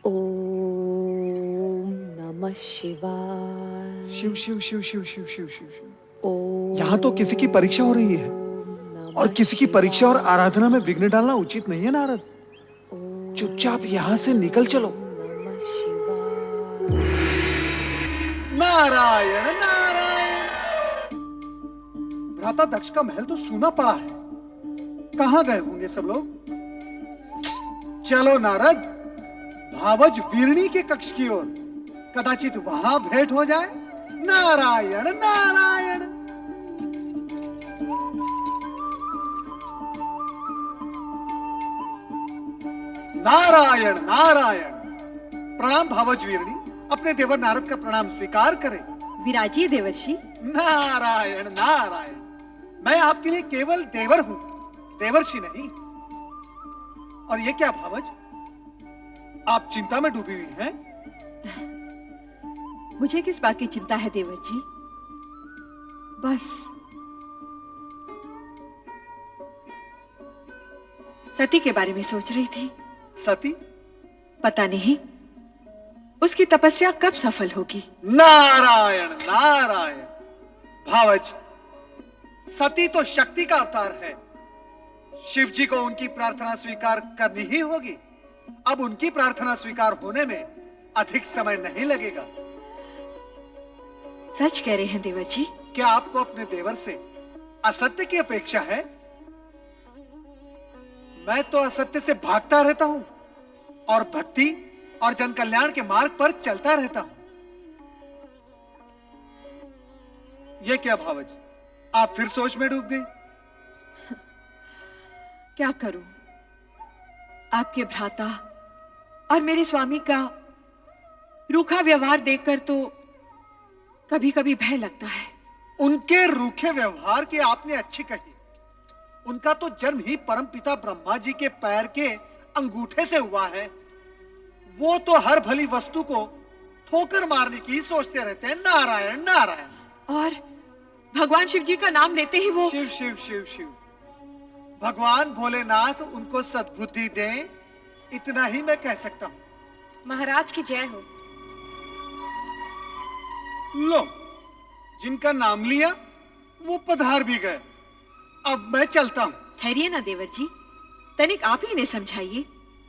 ओम नमः शिवाय। शिव शिव शिव शिव शिव शिव शिव शिव। यहाँ तो किसी की परीक्षा हो रही है और किसी की परीक्षा और आराधना में विघ्न डालना उचित नहीं है नारद। चुपचाप यहाँ से निकल चलो। नारायण नारायण। भ्राता दक्ष का महल तो सूना पड़ा है, कहाँ गए होंगे सब लोग? चलो नारद, भावज वीरणी के कक्ष की ओर, कदाचित वहां भेंट हो जाए। नारायण नारायण। नारायण नारायण। प्रणाम भावज वीरणी, अपने देवर नारद का प्रणाम स्वीकार करें। विराजिए देवर्षि। नारायण नारायण। मैं आपके लिए केवल देवर हूं, देवर्षि नहीं। और ये क्या भावज, आप चिंता में डूबी हुई हैं? मुझे किस बात की चिंता है देवर जी? बस सती के बारे में सोच रही थी। सती? पता नहीं उसकी तपस्या कब सफल होगी। नारायण नारायण। भावज, सती तो शक्ति का अवतार है। शिव जी को उनकी प्रार्थना स्वीकार करनी ही होगी। अब उनकी प्रार्थना स्वीकार होने में अधिक समय नहीं लगेगा। सच कह रहे हैं देवर जी। क्या आपको अपने देवर से असत्य की अपेक्षा है? मैं तो असत्य से भागता रहता हूं और भक्ति और जन कल्याण के मार्ग पर चलता रहता हूं। ये क्या भावज, आप फिर सोच में डूब गई? क्या करूं, आपके भ्राता और मेरे स्वामी का रूखा व्यवहार देखकर तो कभी कभी भय लगता है। उनके रूखे व्यवहार की आपने अच्छी कही। उनका तो जन्म ही परमपिता ब्रह्मा जी के पैर के अंगूठे से हुआ है। वो तो हर भली वस्तु को ठोकर मारने की सोचते रहते हैं। नारायण नारायण। और भगवान शिव जी का नाम लेते ही वो शिव शिव शिव शिव। भगवान भोलेनाथ उनको सद्बुद्धि दें, इतना ही मैं कह सकता हूं। महाराज की जय हो। लो, जिनका नाम लिया वो पधार भी गए। अब मैं चलता हूं। ठहरिए ना देवर जी, तनिक आप ही इन्हें समझाइए।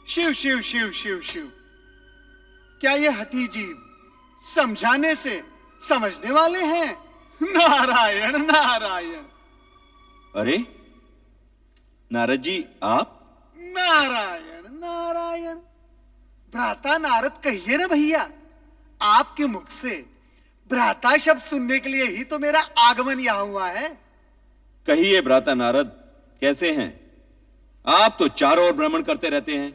शिव शिव शिव शिव शिव। क्या ये हठी जीव समझाने से समझने वाले हैं? नारायण नारायण। अरे नारद जी, आप? नारायण नारायण। भ्राता नारद कहिए ना भैया। आपके मुख से भ्राता शब्द सुनने के लिए ही तो मेरा आगमन यहाँ हुआ है। कहिए भ्राता नारद, कैसे हैं आप? तो चारों ओर भ्रमण करते रहते हैं।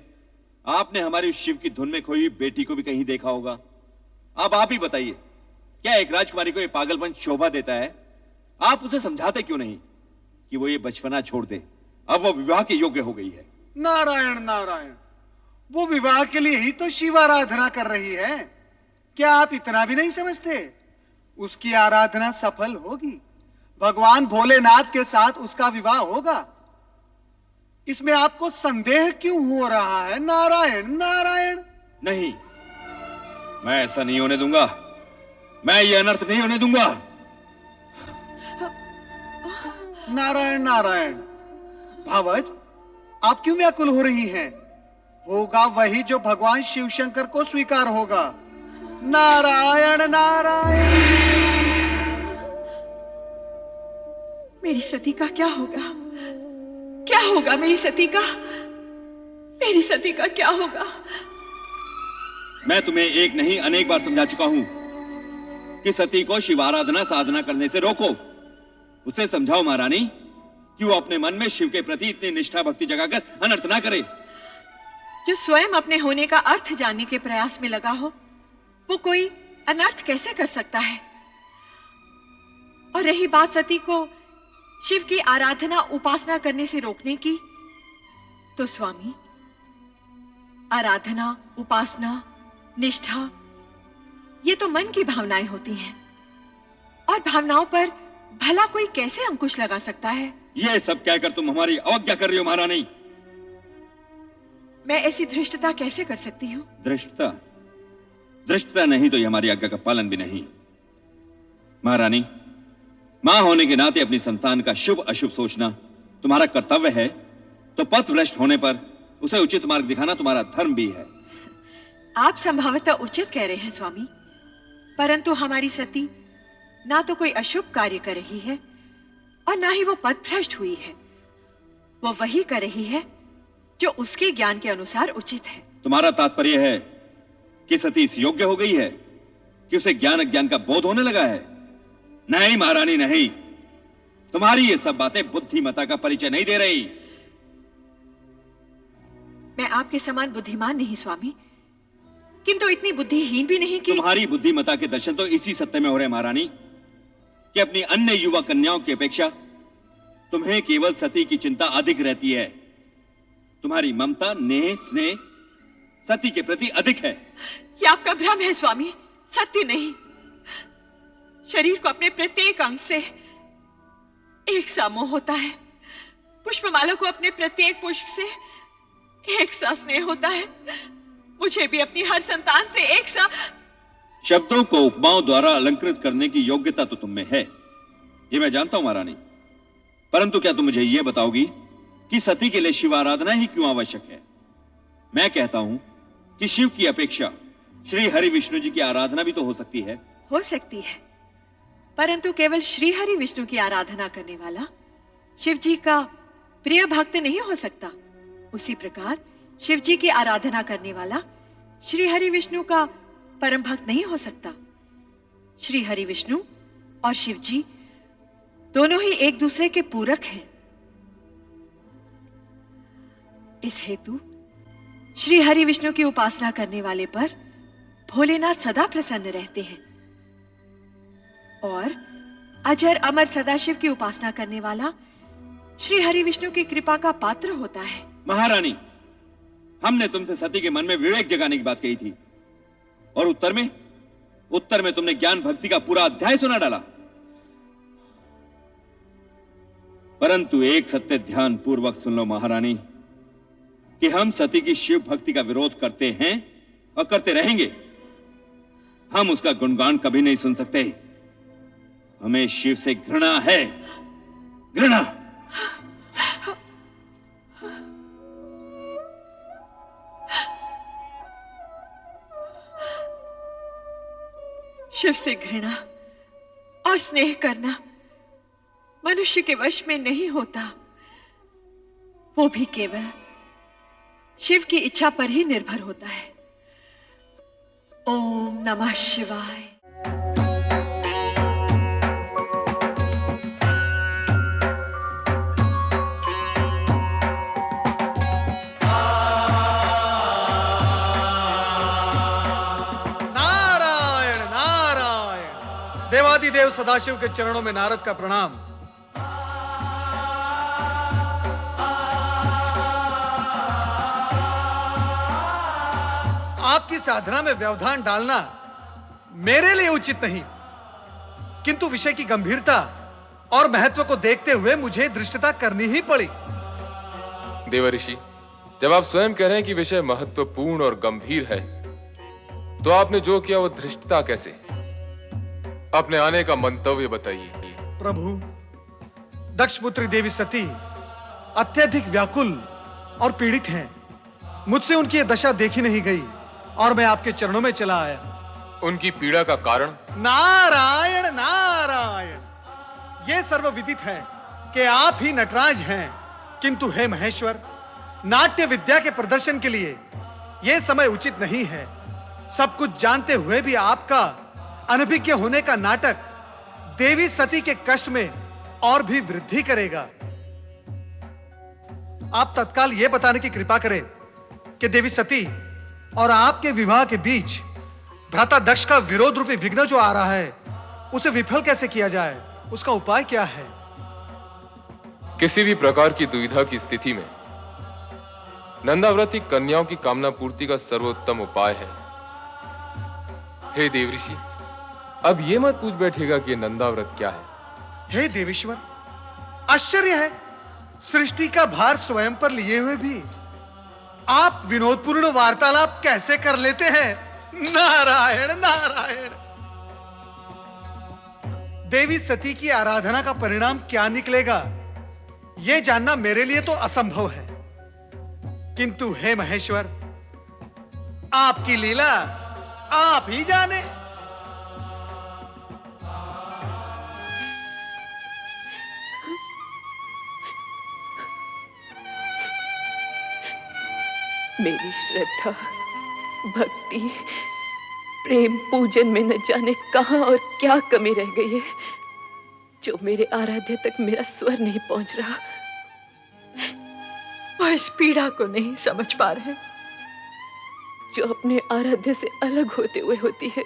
आपने हमारी शिव की धुन में खोई हुई बेटी को भी कहीं देखा होगा। अब आप ही बताइए, क्या एक राजकुमारी को ये पागलपन शोभा देता है? आप उसे समझाते क्यों नहीं कि वो ये बचपना छोड़ दे? अब वो विवाह के योग्य हो गई है। नारायण नारायण। वो विवाह के लिए ही तो शिव आराधना कर रही है। क्या आप इतना भी नहीं समझते? उसकी आराधना सफल होगी। भगवान भोलेनाथ के साथ उसका विवाह होगा। इसमें आपको संदेह क्यों हो रहा है? नारायण नारायण। नहीं, मैं ऐसा नहीं होने दूंगा। मैं ये अनर्थ नहीं होने दूंगा। नारायण नारायण। भावज, आप क्यों व्याकुल हो रही हैं? होगा वही जो भगवान शिव शंकर को स्वीकार होगा। नारायण नारायण। मेरी सती का क्या होगा? क्या होगा मेरी सती का? मेरी सती का क्या होगा? मैं तुम्हें एक नहीं अनेक बार समझा चुका हूं कि सती को शिव आराधना साधना करने से रोको। उसे समझाओ महारानी कि वो अपने मन में शिव के प्रति इतनी निष्ठा भक्ति जगाकर अनर्थ ना करे। जो स्वयं अपने होने का अर्थ जानने के प्रयास में लगा हो, वो कोई अनर्थ कैसे कर सकता है? और रही बात सती को शिव की आराधना उपासना करने से रोकने की, तो स्वामी, आराधना उपासना निष्ठा ये तो मन की भावनाएं होती हैं, और भावनाओं पर भला कोई कैसे अंकुश लगा सकता है? ये सब कहकर तुम हमारी अवज्ञा कर रही हो महारानी। मैं ऐसी धृष्टता कैसे कर सकती हूँ? धृष्टता? धृष्टता नहीं तो ये हमारी आज्ञा का पालन भी नहीं। महारानी, मां होने के नाते अपनी संतान का शुभ अशुभ सोचना तुम्हारा कर्तव्य है, तो पथ भ्रष्ट होने पर उसे उचित मार्ग दिखाना तुम्हारा धर्म भी है। आप संभवतः उचित कह रहे हैं स्वामी, परंतु हमारी सती ना तो कोई अशुभ कार्य कर रही है और ना ही वो पथ भ्रष्ट हुई है। वो वही कर रही है जो उसके ज्ञान के अनुसार उचित है। तुम्हारा तात्पर्य है कि सती इस योग्य हो गई है कि उसे ज्ञान अज्ञान का बोध होने लगा है? नहीं महारानी नहीं, तुम्हारी ये सब बातें बुद्धिमता का परिचय नहीं दे रही। मैं आपके समान बुद्धिमान नहीं स्वामी, किंतु इतनी बुद्धिहीन भी नहीं कि तुम्हारी बुद्धिमता के दर्शन तो इसी सत्य में हो रहे महारानी कि अपनी अन्य युवा कन्याओं की अपेक्षा तुम्हें केवल सती की चिंता अधिक रहती है। तुम्हारी ममता नेह स्नेह सती के प्रति अधिक है। यह आपका भ्रम है स्वामी, सत्य नहीं। शरीर को अपने प्रत्येक अंग से एक सा मोह होता है। पुष्पमाला को अपने प्रत्येक पुष्प से एक सा स्नेह होता है। मुझे भी अपनी हर संतान से एक सा। शब्दों को उपमाओं द्वारा अलंकृत करने की योग्यता तो तुम में है, ये मैं जानता हूं महारानी, परंतु क्या तुम मुझे यह बताओगी कि सती के लिए शिव आराधना ही क्यों आवश्यक है? मैं कहता हूं कि शिव की अपेक्षा श्री हरि विष्णु जी की आराधना भी तो हो सकती है। हो सकती है, परंतु केवल श्री हरि विष्णु की आराधना करने वाला शिव जी का प्रिय भक्त नहीं हो सकता। उसी प्रकार शिव जी की आराधना करने वाला श्री हरि विष्णु का परम भक्त नहीं हो सकता। श्री हरि विष्णु और शिव जी दोनों ही एक दूसरे के पूरक हैं। इस हेतु श्री हरि विष्णु की उपासना करने वाले पर भोलेनाथ सदा प्रसन्न रहते हैं, और अजर अमर सदाशिव की उपासना करने वाला श्री हरि विष्णु की कृपा का पात्र होता है। महारानी, हमने तुमसे सती के मन में विवेक जगाने की बात कही थी और उत्तर में तुमने ज्ञान भक्ति का पूरा अध्याय सुना डाला। परंतु एक सत्य ध्यान पूर्वक सुन लो महारानी, कि हम सती की शिव भक्ति का विरोध करते हैं और करते रहेंगे। हम उसका गुणगान कभी नहीं सुन सकते। हमें शिव से घृणा है, घृणा। शिव से घृणा और स्नेह करना मनुष्य के वश में नहीं होता, वो भी केवल शिव की इच्छा पर ही निर्भर होता है। ओम नमः शिवाय। नारायण नारायण। देवादिदेव सदाशिव के चरणों में नारद का प्रणाम। आपकी साधना में व्यवधान डालना मेरे लिए उचित नहीं, किंतु विषय की गंभीरता और महत्व को देखते हुए मुझे धृष्टता करनी ही पड़ी। देवऋषि, जब आप स्वयं कह रहे हैं कि विषय महत्वपूर्ण और गंभीर है, तो आपने जो किया वो धृष्टता कैसे? अपने आने का मंतव्य बताइए। प्रभु, दक्षपुत्री देवी सती अत्यधिक व्याकुल और पीड़ित हैं। मुझसे उनकी यह दशा देखी नहीं गई और मैं आपके चरणों में चला आया। उनकी पीड़ा का कारण? नारायण नारायण। यह सर्वविदित है कि आप ही नटराज हैं, किंतु हे महेश्वर, नाट्य विद्या के प्रदर्शन के लिए यह समय उचित नहीं है। सब कुछ जानते हुए भी आपका अनभिज्ञ होने का नाटक देवी सती के कष्ट में और भी वृद्धि करेगा। आप तत्काल यह बताने की कृपा करें कि देवी सती और आपके विवाह के बीच भ्राता दक्ष का विरोध रूपी विघ्न जो आ रहा है, उसे विफल कैसे किया जाए, उसका उपाय क्या है? किसी भी प्रकार की दुविधा की स्थिति में नंदाव्रती कन्याओं की कामना पूर्ति का सर्वोत्तम उपाय है। हे देवऋषि, अब ये मत पूछ बैठेगा कि नंदाव्रत क्या है। हे देवेश्वर, आश्चर्य है, सृष्टि का भार स्वयं पर लिए हुए भी आप विनोदपूर्ण वार्तालाप कैसे कर लेते हैं? नारायण नारायण। देवी सती की आराधना का परिणाम क्या निकलेगा, यह जानना मेरे लिए तो असंभव है, किंतु हे महेश्वर, आपकी लीला आप ही जाने। मेरी श्रद्धा, भक्ति, प्रेम, पूजन में न जाने कहां और क्या कमी रह गई है, जो मेरे आराध्य तक मेरा स्वर नहीं पहुंच रहा। वो इस पीड़ा को नहीं समझ पा रहे जो अपने आराध्य से अलग होते हुए होती है।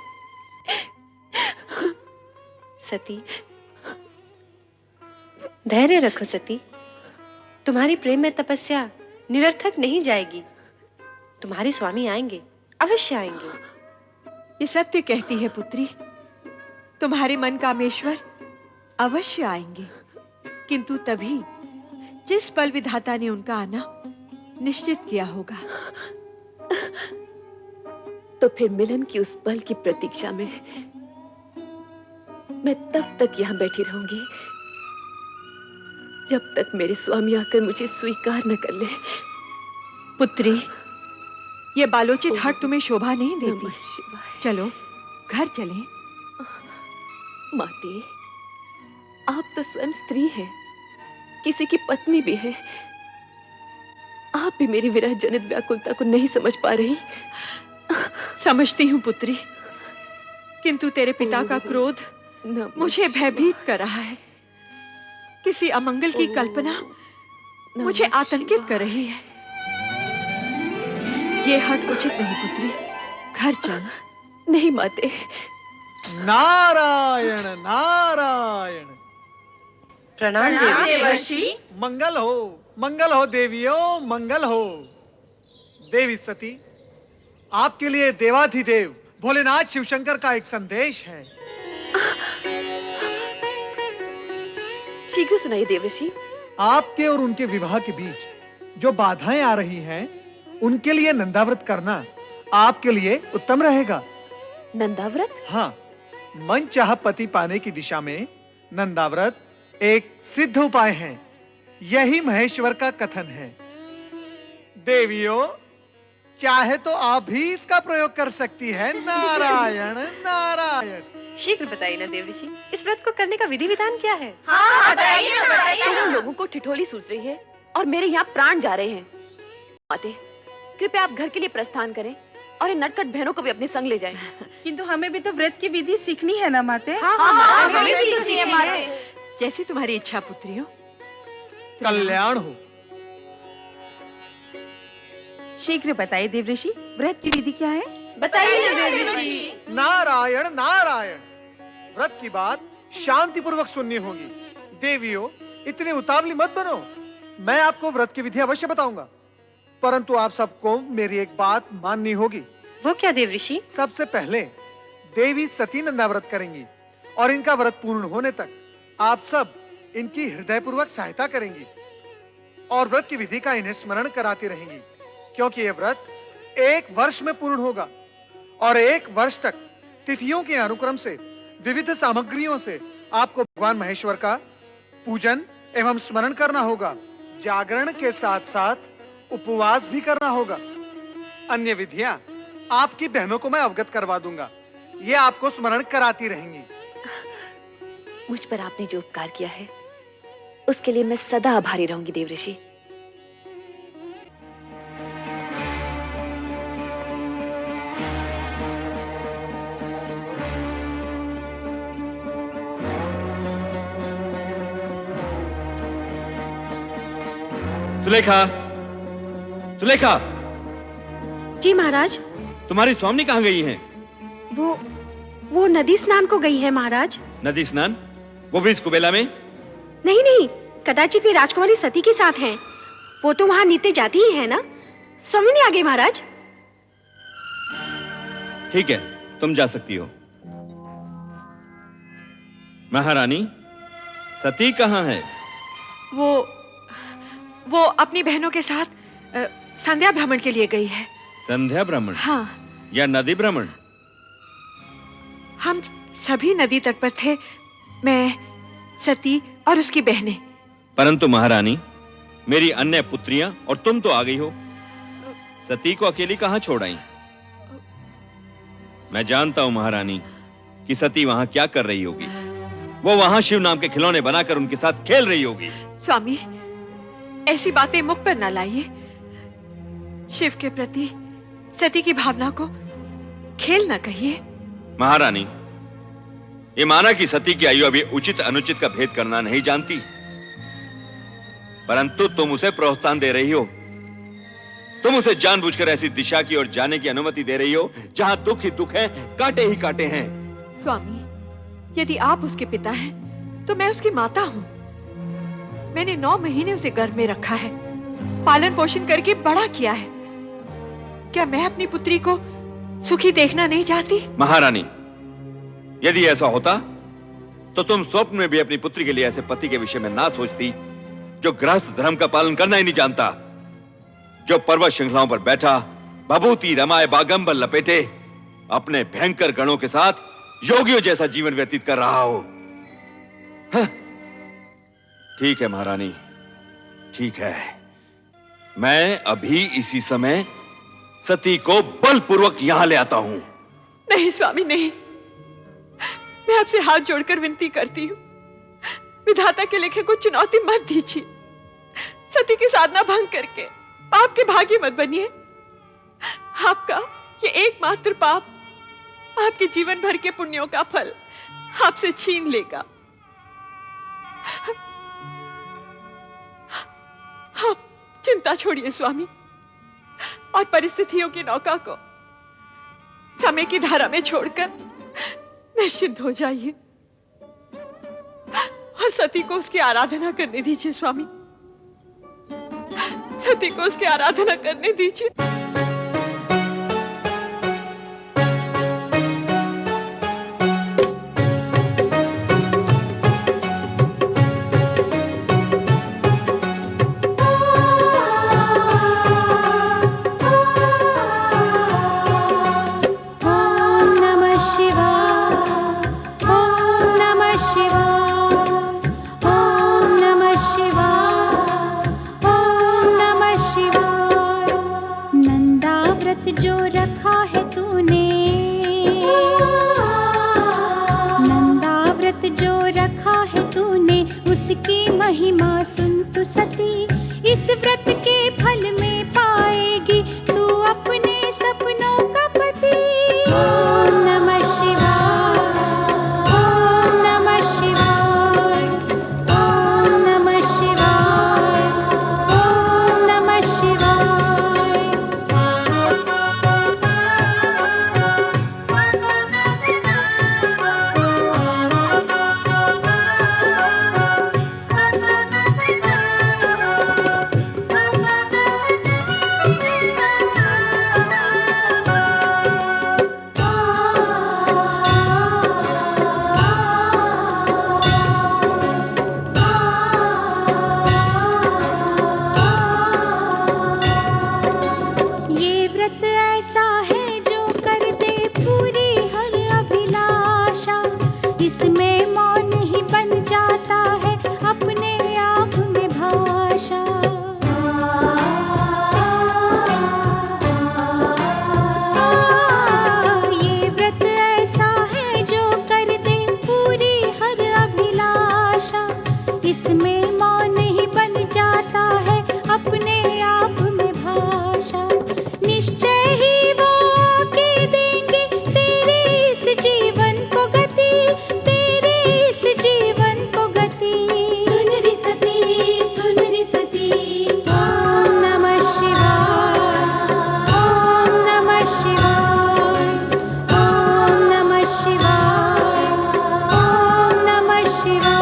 सती, धैर्य रखो सती। तुम्हारी प्रेम में तपस्या निरर्थक नहीं जाएगी। तुम्हारे स्वामी आएंगे, अवश्य आएंगे। ये सत्य कहती है पुत्री, तुम्हारे मन कामेश्वर अवश्य आएंगे, किंतु तभी जिस पल विधाता ने उनका आना निश्चित किया होगा। तो फिर मिलन की उस पल की प्रतीक्षा में मैं तब तक यहां बैठी रहूंगी जब तक मेरे स्वामी आकर मुझे स्वीकार न कर ले। पुत्री, ये बालोचित हट तुम्हें शोभा नहीं देती। चलो घर चलें। माते, आप तो स्वयं स्त्री हैं, किसी की पत्नी भी हैं। आप भी मेरी विरह जनित व्याकुलता को नहीं समझ पा रही। समझती हूँ पुत्री, किंतु तेरे पिता का क्रोध मुझे भयभीत कर रहा है। किसी अमंगल की कल्पना मुझे आतंकित कर रही है। ये हट उचित नहीं पुत्री, घर चल। नहीं माते, नारायण नारायण। प्रणाम देवर्षि। मंगल हो देवियों, मंगल हो। देवी सती, आपके लिए देवाधिदेव भोलेनाथ शिवशंकर का एक संदेश है। शीघ्र सुनाइए देवर्षि। आपके और उनके विवाह के बीच जो बाधाएं आ रही हैं, उनके लिए नंदाव्रत करना आपके लिए उत्तम रहेगा। नंदाव्रत? हाँ, मन चाह पति पाने की दिशा में नंदाव्रत एक सिद्ध उपाय है। यही महेश्वर का कथन है। देवियों, चाहे तो आप भी इसका प्रयोग कर सकती है। नारायण नारायण। शीघ्र बताइए ना देवर्षि, इस व्रत को करने का विधि विधान क्या है? हाँ, बताइए। तुम लोगों को ठिठोली सूझ रही है और मेरे यहाँ प्राण जा रहे हैं। माते, कृपया आप घर के लिए प्रस्थान करें और इन नटखट बहनों को भी अपने संग ले जाएं। किंतु हमें भी तो व्रत की विधि सीखनी है ना माते। हाँ, हमें भी सीखनी है माते। जैसी तुम्हारी इच्छा पुत्रियों। कल्याण हो। शीघ्र बताइए देवर्षि, व्रत की विधि क्या है? बताइए देवर्षि। नारायण नारायण। व्रत की बात शांति पूर्वक सुननी होगी। देवियों, इतनी उतावली मत बनो। मैं आपको व्रत की विधि अवश्य बताऊंगा, परंतु आप सबको मेरी एक बात माननी होगी। वो क्या देवर्षि? सबसे पहले देवी सती नंदाव्रत करेंगी और इनका व्रत पूर्ण होने तक आप सब इनकी हृदयपूर्वक सहायता करेंगी और व्रत की विधि का इन्हें स्मरण कराती रहेंगी, क्योंकि यह व्रत 1 वर्ष में पूर्ण होगा और 1 वर्ष तक तिथियों के अनुक्रम से विविध सामग्रियों से आपको भगवान महेश्वर का पूजन एवं स्मरण करना होगा। जागरण के साथ साथ उपवास भी करना होगा। अन्य विधियां आपकी बहनों को मैं अवगत करवा दूंगा। ये आपको स्मरण कराती रहेंगी। मुझ पर आपने जो उपकार किया है, उसके लिए मैं सदा आभारी रहूंगी देवर्षि। सुलेखा, सुलेखा। जी महाराज। तुम्हारी स्वामी कहाँ गई हैं? वो नदी स्नान को गई है महाराज। नदी स्नान? वो भी इस कुबेला में? नहीं नहीं, कदाचित वे राजकुमारी सती के साथ हैं। वो तो वहाँ नित्य जाती ही है ना। स्वामी नहीं आ गई महाराज। ठीक है, तुम जा सकती हो। महारानी, सती कहाँ है? वो अपनी बहनों के साथ संध्या भ्रमण के लिए गई है। संध्या भ्रमण? हाँ। या नदी भ्रमण? हम सभी नदी तट पर थे, मैं, सती और उसकी बहनें। परंतु महारानी, मेरी अन्य पुत्रियां और तुम तो आ गई हो। सती को अकेली कहां छोड़ आई? मैं जानता हूं महारानी कि सती वहां क्या कर रही होगी। वो वहां शिव नाम के खिलौने बनाकर उनके साथ खेल रही होगी। स्वामी, ऐसी बातें मुख पर न लाइए। शिव के प्रति सती की भावना को खेल न कहिए। महारानी, ये माना कि सती की आयु अभी उचित अनुचित का भेद करना नहीं जानती, परंतु तुम उसे प्रोत्साहन दे रही हो। तुम उसे जानबूझकर ऐसी दिशा की ओर जाने की अनुमति दे रही हो जहां दुख ही दुख है, कांटे ही कांटे हैं। स्वामी, यदि आप उसके पिता हैं, तो मैं उसकी माता हूं। मैंने 9 महीने उसे गर्भ में रखा है, पालन पोषण करके बड़ा किया है। क्या मैं अपनी पुत्री को सुखी देखना नहीं चाहती? महारानी, यदि ऐसा होता तो तुम स्वप्न में भी अपनी पुत्री के लिए ऐसे पति के विषय में ना सोचती जो गृहस्थ धर्म का पालन करना ही नहीं जानता, जो पर्वत श्रृंखलाओं पर बैठा भभूति रमाए बागंबर लपेटे अपने भयंकर गणों के साथ योगियों जैसा जीवन व्यतीत कर रहा हो। ठीक है महारानी, ठीक है। मैं अभी इसी समय सती को बलपूर्वक यहां ले आता हूं। नहीं स्वामी, नहीं। मैं आपसे हाथ जोड़कर विनती करती हूँ, विधाता के लेखे को चुनौती मत दीजिए। सती की साधना भंग करके पाप के भागी मत बनिए। आपका ये एकमात्र पाप आपके जीवन भर के पुण्यों का फल आपसे छीन लेगा। आप चिंता छोड़िए स्वामी, और परिस्थितियों की नौका को समय की धारा में छोड़कर निश्चिंत हो जाइए और सती को उसकी आराधना करने दीजिए स्वामी, सती को उसकी आराधना करने दीजिए। जो रखा है तूने, नंदाव्रत जो रखा है तूने, उसकी महिमा सुन तू सती। इस व्रत के फल में पाएगी तू अपने सपनों का पति। ओम नमः शिवाय, ओम नमः शिवाय, ओम नमः शिवाय, ओम नमः शिवाय। इसमें मौन ही बन जाता है अपने आप में भाषा। ये व्रत ऐसा है जो कर दे पूरी हर अभिलाषा। इसमें मौन ही बन जाता है अपने आप में भाषा। निश्चय ही वो के देंगे तेरे इस जीवन को गति, तेरे इस जीवन को गति। सुन री सती, सुन री सती। ओम नमः शिवाय, ओम नमः शिवाय, ओम नमः शिवाय, ओम नमः शिवाय।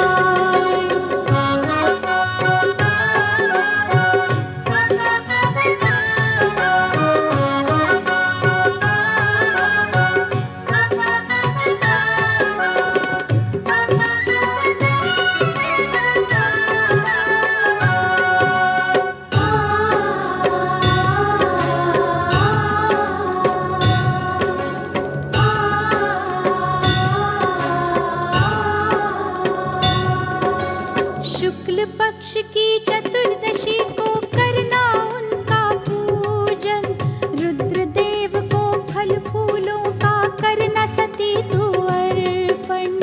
शुक्ल पक्ष की चतुर्दशी को करना उनका पूजन। रुद्रदेव को फल फूलों का करना सती तू अर्पण।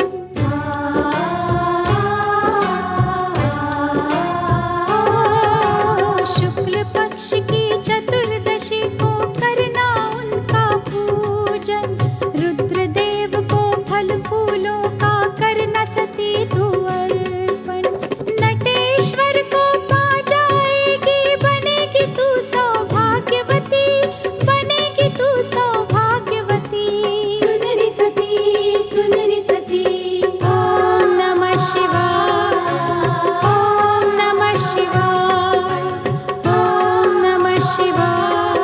शुक्ल पक्ष की चतुर्दशी को करना उनका पूजन। रुद्रदेव को फल फूलों का करना सती तू अर्पण। नटेश्वर को पा जाएगी, बनेगी तू सौभाग्यवती, बनेगी तू सौभाग्यवती। सुन री सती, सुन री सती। ओम नमः शिवाय, ओम नमः शिवाय, ओम नमः शिवाय,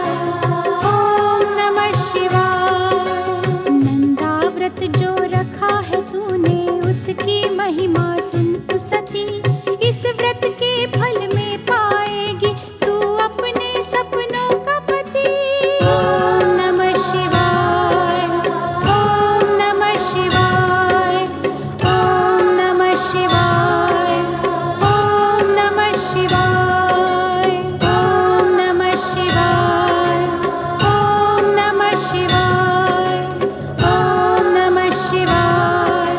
ओम नमः शिवाय। नंदाव्रत जो रखा है तूने, उसकी महिमा सुन तू सती। इस व्रत के फल में पाएगी तू अपने सपनों का पति। ओम नमः शिवाय, ओम नमः शिवाय, ओम नमः शिवाय, ओम नमः शिवाय, ओम नमः शिवाय, ओम नमः शिवाय, ओम नमः शिवाय,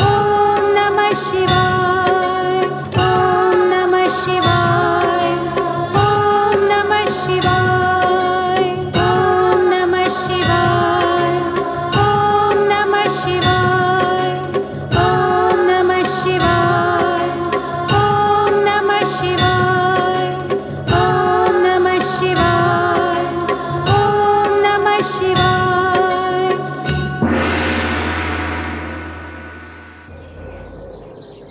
ओम नमः शिवाय।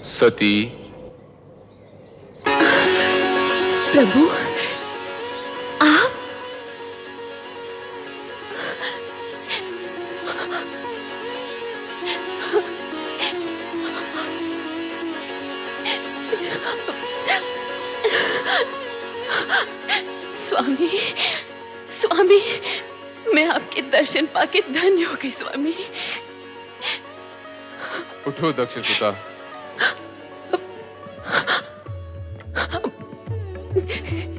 सती। प्रभु, आप? स्वामी, स्वामी, मैं आपके दर्शन पाके धन्य हो गई स्वामी। उठो दक्षसुता।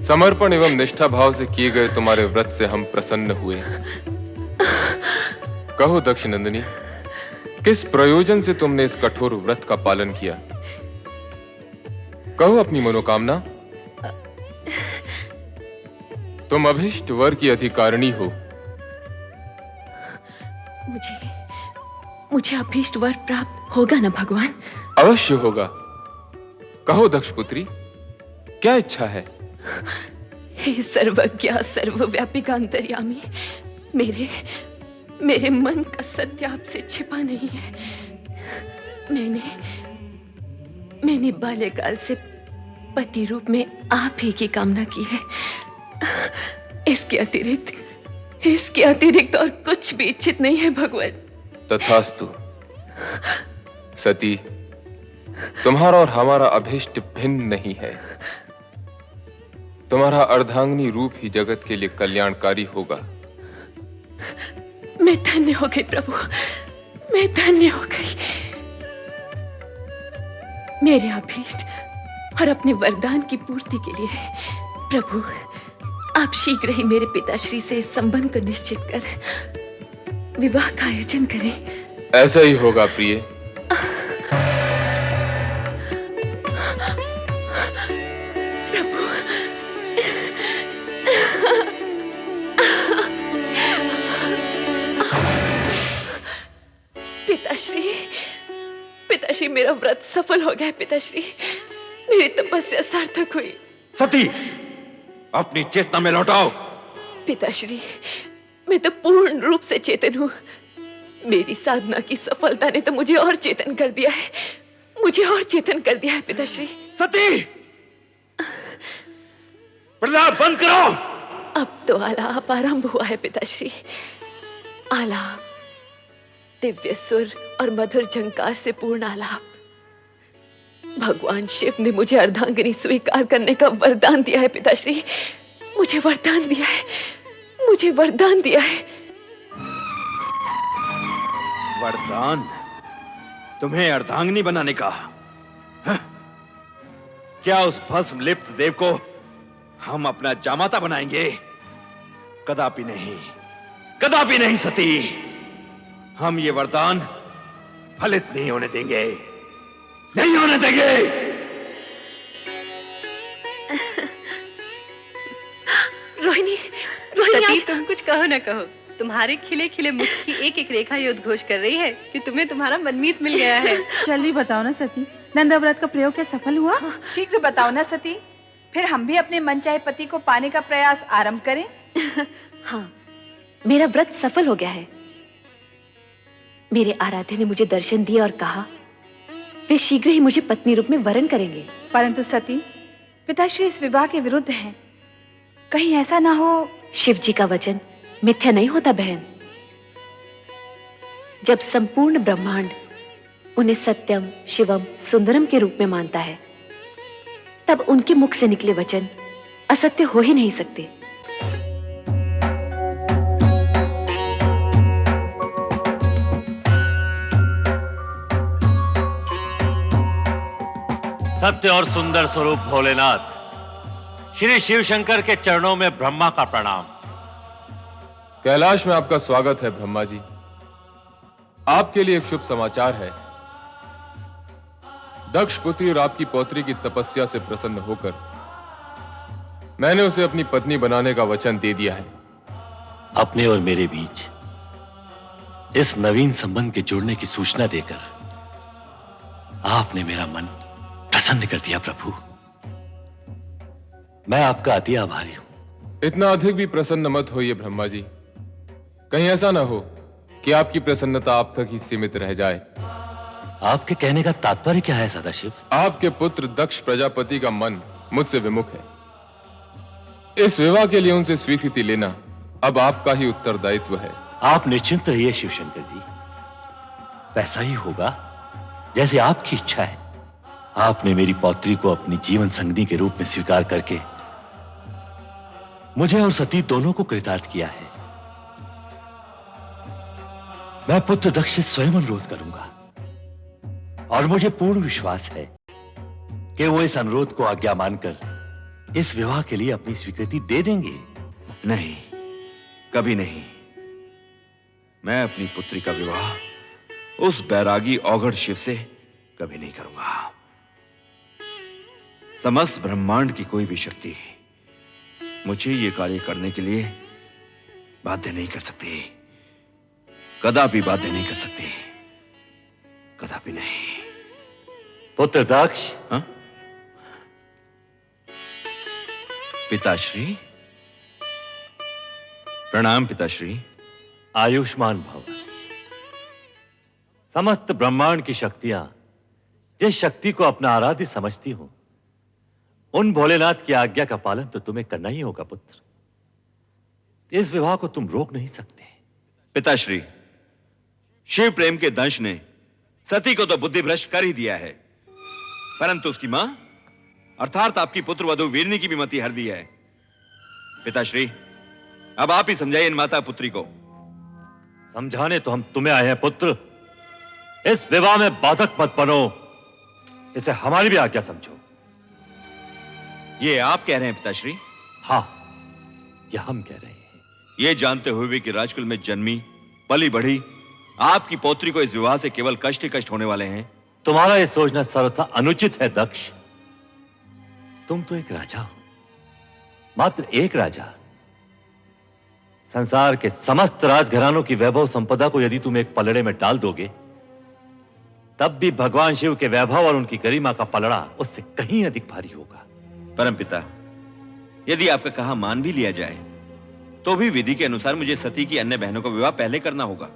समर्पण एवं निष्ठा भाव से किए गए तुम्हारे व्रत से हम प्रसन्न हुए। कहो दक्ष नंदिनी, किस प्रयोजन से तुमने इस कठोर व्रत का पालन किया? कहो अपनी मनोकामना। तुम अभीष्ट वर की अधिकारिणी हो। मुझे अभीष्ट वर प्राप्त होगा ना भगवान? अवश्य होगा। कहो दक्ष पुत्री, क्या इच्छा है? हे सर्वज्ञ सर्वव्यापी अंतर्यामी, मेरे मन का सत्य आपसे छिपा नहीं है। मैंने बाल्यकाल से पति रूप में आप ही की कामना की है। इसके अतिरिक्त और कुछ भी इच्छित नहीं है भगवान। तथास्तु। सती, तुम्हारा और हमारा अभीष्ट भिन्न नहीं है। तुम्हारा अर्धांगिनी रूप ही जगत के लिए कल्याणकारी होगा। मैं धन्य हो गई प्रभु, मैं धन्य हो गई। मेरे अभीष्ट और अपने वरदान की पूर्ति के लिए प्रभु, आप शीघ्र ही मेरे पिताश्री से इस संबंध को निश्चित कर विवाह का आयोजन करें। ऐसा ही होगा प्रिय। प्रभु, पिताश्री, मेरा व्रत सफल हो गया। पिताश्री, मेरी तपस्या सार्थक हुई। सती, अपनी चेतना में लौटाओ। पिताश्री, मैं तो पूर्ण रूप से चेतन हूँ। मेरी साधना की सफलता ने तो मुझे और चेतन कर दिया है, मुझे और चेतन कर दिया है पिताश्री। सती, प्रलाप बंद करो। अब तो आलाप आरंभ हुआ है पिताश्री। आलाप, दिव्य सुर और मधुर झंकार से पूर्ण आलाप। भगवान शिव ने मुझे अर्धांगिनी स्वीकार करने का वरदान दिया है पिताश्री। मुझे वरदान दिया है, मुझे वरदान दिया है। वरदान? तुम्हें अर्धांगिनी बनाने का? क्या उस भस्म लिप्त देव को हम अपना जामाता बनाएंगे? कदापि नहीं, कदापि नहीं सती। हम ये वरदान फलित नहीं होने देंगे, नहीं होने देंगे। रोहिणी, सती, तुम कुछ कहो ना कहो, तुम्हारे खिले खिले मुख की एक एक रेखा ये उद्घोष कर रही है कि तुम्हें तुम्हारा मनमीत मिल गया है। जल्दी बताओ ना सती, नंदा व्रत का प्रयोग क्या सफल हुआ? शीघ्र बताओ ना सती, फिर हम भी अपने मनचाहे पति को पाने का प्रयास आरंभ करें। हाँ, मेरा व्रत सफल हो गया है। मेरे आराध्य ने मुझे दर्शन दिए और कहा वे शीघ्र ही मुझे पत्नी रूप में वरण करेंगे। परंतु सती, पिताश्री इस विवाह के विरुद्ध हैं। कहीं ऐसा ना हो। शिव जी का वचन मिथ्या नहीं होता बहन। जब संपूर्ण ब्रह्मांड उन्हें सत्यम, शिवम, सुंदरम के रूप में मानता है, तब उनके मुख से निकले वचन असत्य हो ही नहीं सकते। सत्य और सुंदर स्वरूप भोलेनाथ, श्री शिव शंकर के चरणों में ब्रह्मा का प्रणाम। कैलाश में आपका स्वागत है ब्रह्मा जी। आपके लिए एक शुभ समाचार है। दक्ष पुत्री और आपकी पौत्री की तपस्या से प्रसन्न होकर मैंने उसे अपनी पत्नी बनाने का वचन दे दिया है। अपने और मेरे बीच इस नवीन संबंध के जुड़ने की सूचना देकर आपने मेरा मन प्रसन्न कर दिया प्रभु। मैं आपका अति आभारी हूं। इतना अधिक भी प्रसन्न मत होइए ब्रह्मा जी। कहीं ऐसा ना हो कि आपकी प्रसन्नता आप तक ही सीमित रह जाए। आपके कहने का तात्पर्य क्या है सदाशिव? आपके पुत्र दक्ष प्रजापति का मन मुझसे विमुख है। इस विवाह के लिए उनसे स्वीकृति लेना अब आपका ही उत्तरदायित्व है। आप निश्चिंत रहिए शिवशंकर जी, वैसा ही होगा जैसे आपकी इच्छा है। आपने मेरी पौत्री को अपनी जीवन संगिनी के रूप में स्वीकार करके मुझे और सती दोनों को कृतार्थ किया है। मैं पुत्र दक्ष से स्वयं अनुरोध करूंगा और मुझे पूर्ण विश्वास है कि वो इस अनुरोध को आज्ञा मानकर इस विवाह के लिए अपनी स्वीकृति दे देंगे। नहीं, कभी नहीं। मैं अपनी पुत्री का विवाह उस बैरागी औघड़ शिव से कभी नहीं करूंगा। समस्त ब्रह्मांड की कोई भी शक्ति मुझे ये कार्य करने के लिए बाध्य नहीं कर सकती, कदापि बाध्य नहीं कर सकती, कदापि नहीं। पुत्र दक्ष, हाँ? पिताश्री, प्रणाम पिताश्री। आयुष्मान भव। समस्त ब्रह्मांड की शक्तियां जिस शक्ति को अपना आराध्य समझती हो, उन भोलेनाथ की आज्ञा का पालन तो तुम्हें करना ही होगा पुत्र। इस विवाह को तुम रोक नहीं सकते। पिताश्री, शिव प्रेम के दंश ने सती को तो बुद्धि भ्रष्ट कर ही दिया है, परंतु उसकी मां अर्थात आपकी पुत्र वधु वीरनी की भी मति हर दी है। पिताश्री, अब आप ही समझाइए इन माता पुत्री को। समझाने तो हम तुम्हें आए हैं पुत्र। इस विवाह में बाधक मत बनो, इसे हमारी भी आज्ञा समझो। ये आप कह रहे हैं पिताश्री? हां, ये हम कह रहे हैं। ये जानते हुए भी कि राजकुल में जन्मी पली बढ़ी आपकी पौत्री को इस विवाह से केवल कष्ट ही कष्ट होने वाले हैं। तुम्हारा यह सोचना सर्वथा अनुचित है दक्ष। तुम तो एक राजा हो, मात्र एक राजा। संसार के समस्त राजघरानों की वैभव संपदा को यदि तुम एक पलड़े में डाल दोगे, तब भी भगवान शिव के वैभव और उनकी गरिमा का पलड़ा उससे कहीं अधिक भारी होगा। परमपिता, यदि आपका कहा मान भी लिया जाए तो भी विधि के अनुसार मुझे सती की अन्य बहनों का विवाह पहले करना होगा।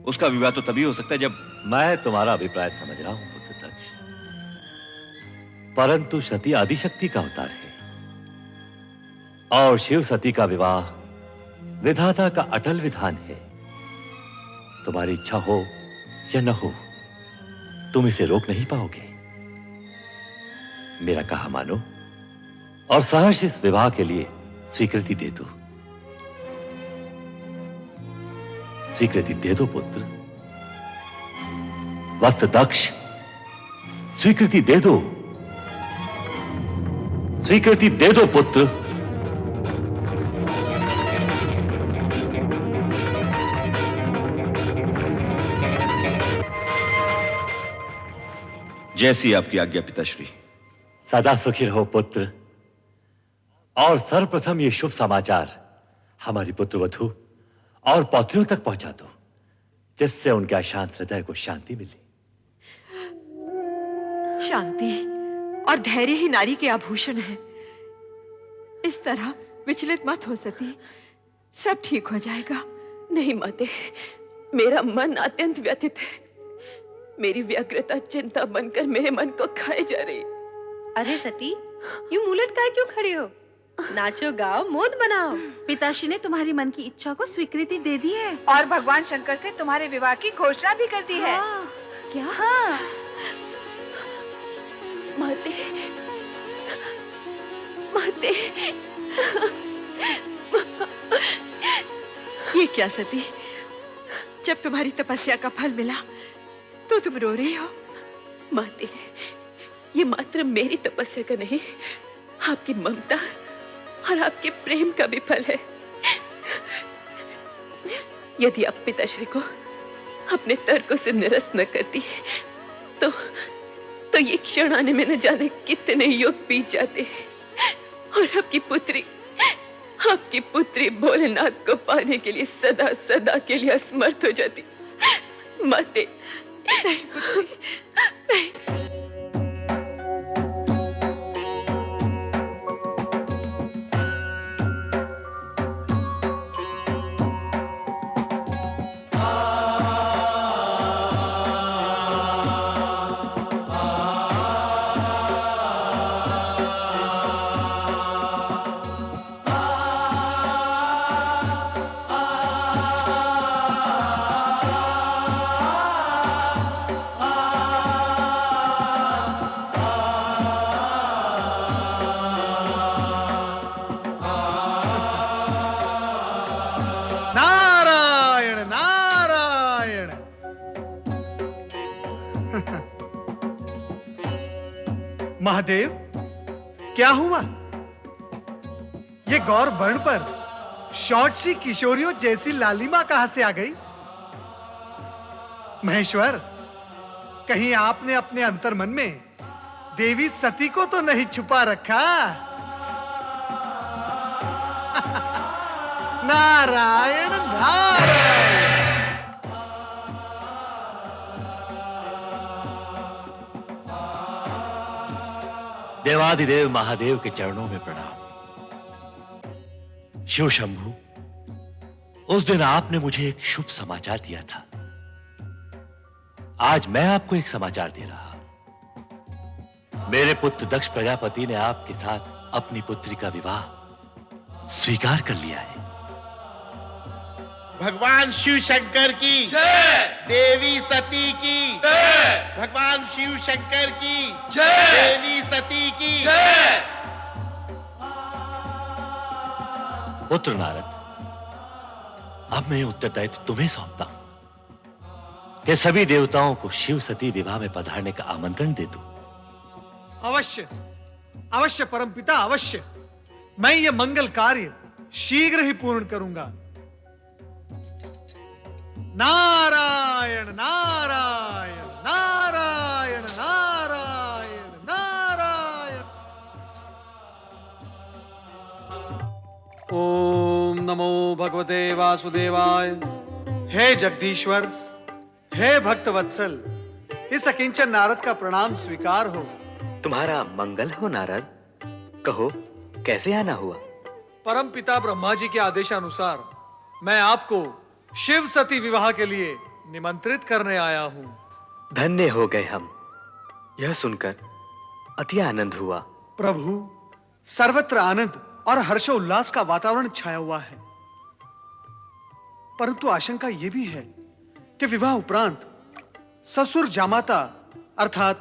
उसका विवाह तो तभी हो सकता है जब... मैं तुम्हारा अभिप्राय समझ रहा हूं पुत्र दक्ष, परंतु सती आदिशक्ति का अवतार है और शिव सती का विवाह विधाता का अटल विधान है। तुम्हारी इच्छा हो या न हो, तुम इसे रोक नहीं पाओगे। मेरा कहा मानो और सहर्ष इस विवाह के लिए स्वीकृति दे दो। स्वीकृति दे दो पुत्र। वत्स दक्ष, स्वीकृति दे दो, स्वीकृति दे दो पुत्र। जैसी आपकी आज्ञा पिताश्री। सदा सुखी रहो पुत्र। और सर्वप्रथम ये शुभ समाचार हमारी पुत्रवधू और पौत्रियों तक पहुंचा दो, जिससे उनके अशांत हृदय को शांति मिले। शांति और धैर्य ही नारी के आभूषण है। इस तरह विचलित मत हो सती, सब ठीक हो जाएगा। नहीं माते, मेरा मन अत्यंत व्यथित है। मेरी व्यग्रता चिंता बनकर मेरे मन को खाए जा रही। अरे सती, यूं मुंह लटकाए क्यों खड़े हो? नाचो गाओ, मोद बनाओ। पिताश्री ने तुम्हारी मन की इच्छा को स्वीकृति दे दी है और भगवान शंकर से तुम्हारे विवाह की घोषणा भी कर दी है। क्या? हाँ। माते, माते, ये क्या सती, जब तुम्हारी तपस्या का फल मिला तो तुम रो रही हो? माते, ये मात्र मेरी तपस्या का नहीं, आपकी ममता और आपके प्रेम का भी फल है। यदि आप पिताश्री को अपने तर्कों से निरस्त न करती तो ये क्षण आने में न जाने कितने युग बीत जाते और आपकी पुत्री भोलेनाथ को पाने के लिए सदा सदा के लिए असमर्थ हो जाती। माते, नहीं पुत्री, नहीं। महादेव, क्या हुआ? ये गौर वर्ण पर शॉर्ट सी किशोरियों जैसी लालिमा कहां से आ गई? महेश्वर, कहीं आपने अपने अंतर्मन में देवी सती को तो नहीं छुपा रखा? नारायण नारायण। देवादिदेव महादेव के चरणों में प्रणाम। शिव शंभु, उस दिन आपने मुझे एक शुभ समाचार दिया था। आज मैं आपको एक समाचार दे रहा हूं। मेरे पुत्र दक्ष प्रजापति ने आपके साथ अपनी पुत्री का विवाह स्वीकार कर लिया है। भगवान शिव शंकर की जय, देवी सती की जय, भगवान शिव शंकर की जय, देवी सती की जय। पुत्र नारद, अब मैं उत्तरदायित्व तुम्हें सौंपता हूं कि सभी देवताओं को शिव सती विवाह में पधारने का आमंत्रण दे दूं। अवश्य अवश्य परमपिता, अवश्य। मैं ये मंगल कार्य शीघ्र ही पूर्ण करूंगा। नारायण नारायण नारायण नारायण नारायण। ओम नमो भगवते वासुदेवाय। हे जगदीश्वर, हे भक्तवत्सल, इस अकिंचन नारद का प्रणाम स्वीकार हो। तुम्हारा मंगल हो नारद। कहो, कैसे आना हुआ? परम पिता ब्रह्मा जी के आदेशानुसार मैं आपको शिव सती विवाह के लिए निमंत्रित करने आया हूं। धन्य हो गए हम। यह सुनकर अति आनंद हुआ। प्रभु, सर्वत्र आनंद और हर्षोल्लास का वातावरण छाया हुआ है, परंतु आशंका यह भी है कि विवाह उपरांत ससुर जामाता अर्थात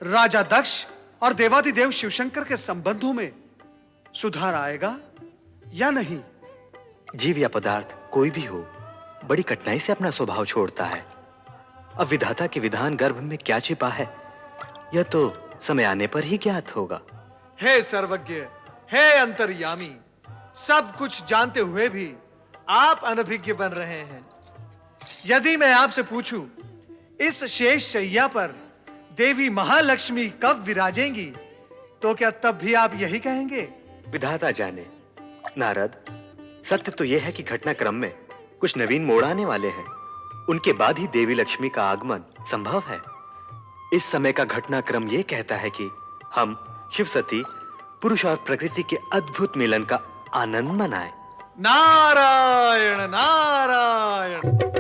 राजा दक्ष और देवादिदेव शिवशंकर के संबंधों में सुधार आएगा या नहीं। जीव या पदार्थ कोई भी हो, बड़ी कठिनाई से अपना स्वभाव छोड़ता है। अब विधाता के विधान गर्भ में क्या छिपा है, यह तो समय आने पर ही ज्ञात होगा। हे सर्वज्ञ, हे अंतर्यामी, सब कुछ जानते हुए भी आप अनभिज्ञ बन रहे हैं। यदि मैं आपसे पूछूं, इस शेष शैया पर देवी महालक्ष्मी कब विराजेंगी, तो क्या तब भी आप यही कहेंगे? विधाता जाने। नारद, सत्य तो यह है कि घटनाक्रम में कुछ नवीन मोड़ आने वाले हैं। उनके बाद ही देवी लक्ष्मी का आगमन संभव है। इस समय का घटनाक्रम यह कहता है कि हम शिव सती, पुरुष और प्रकृति के अद्भुत मिलन का आनंद मनाएं। नारायण नारायण।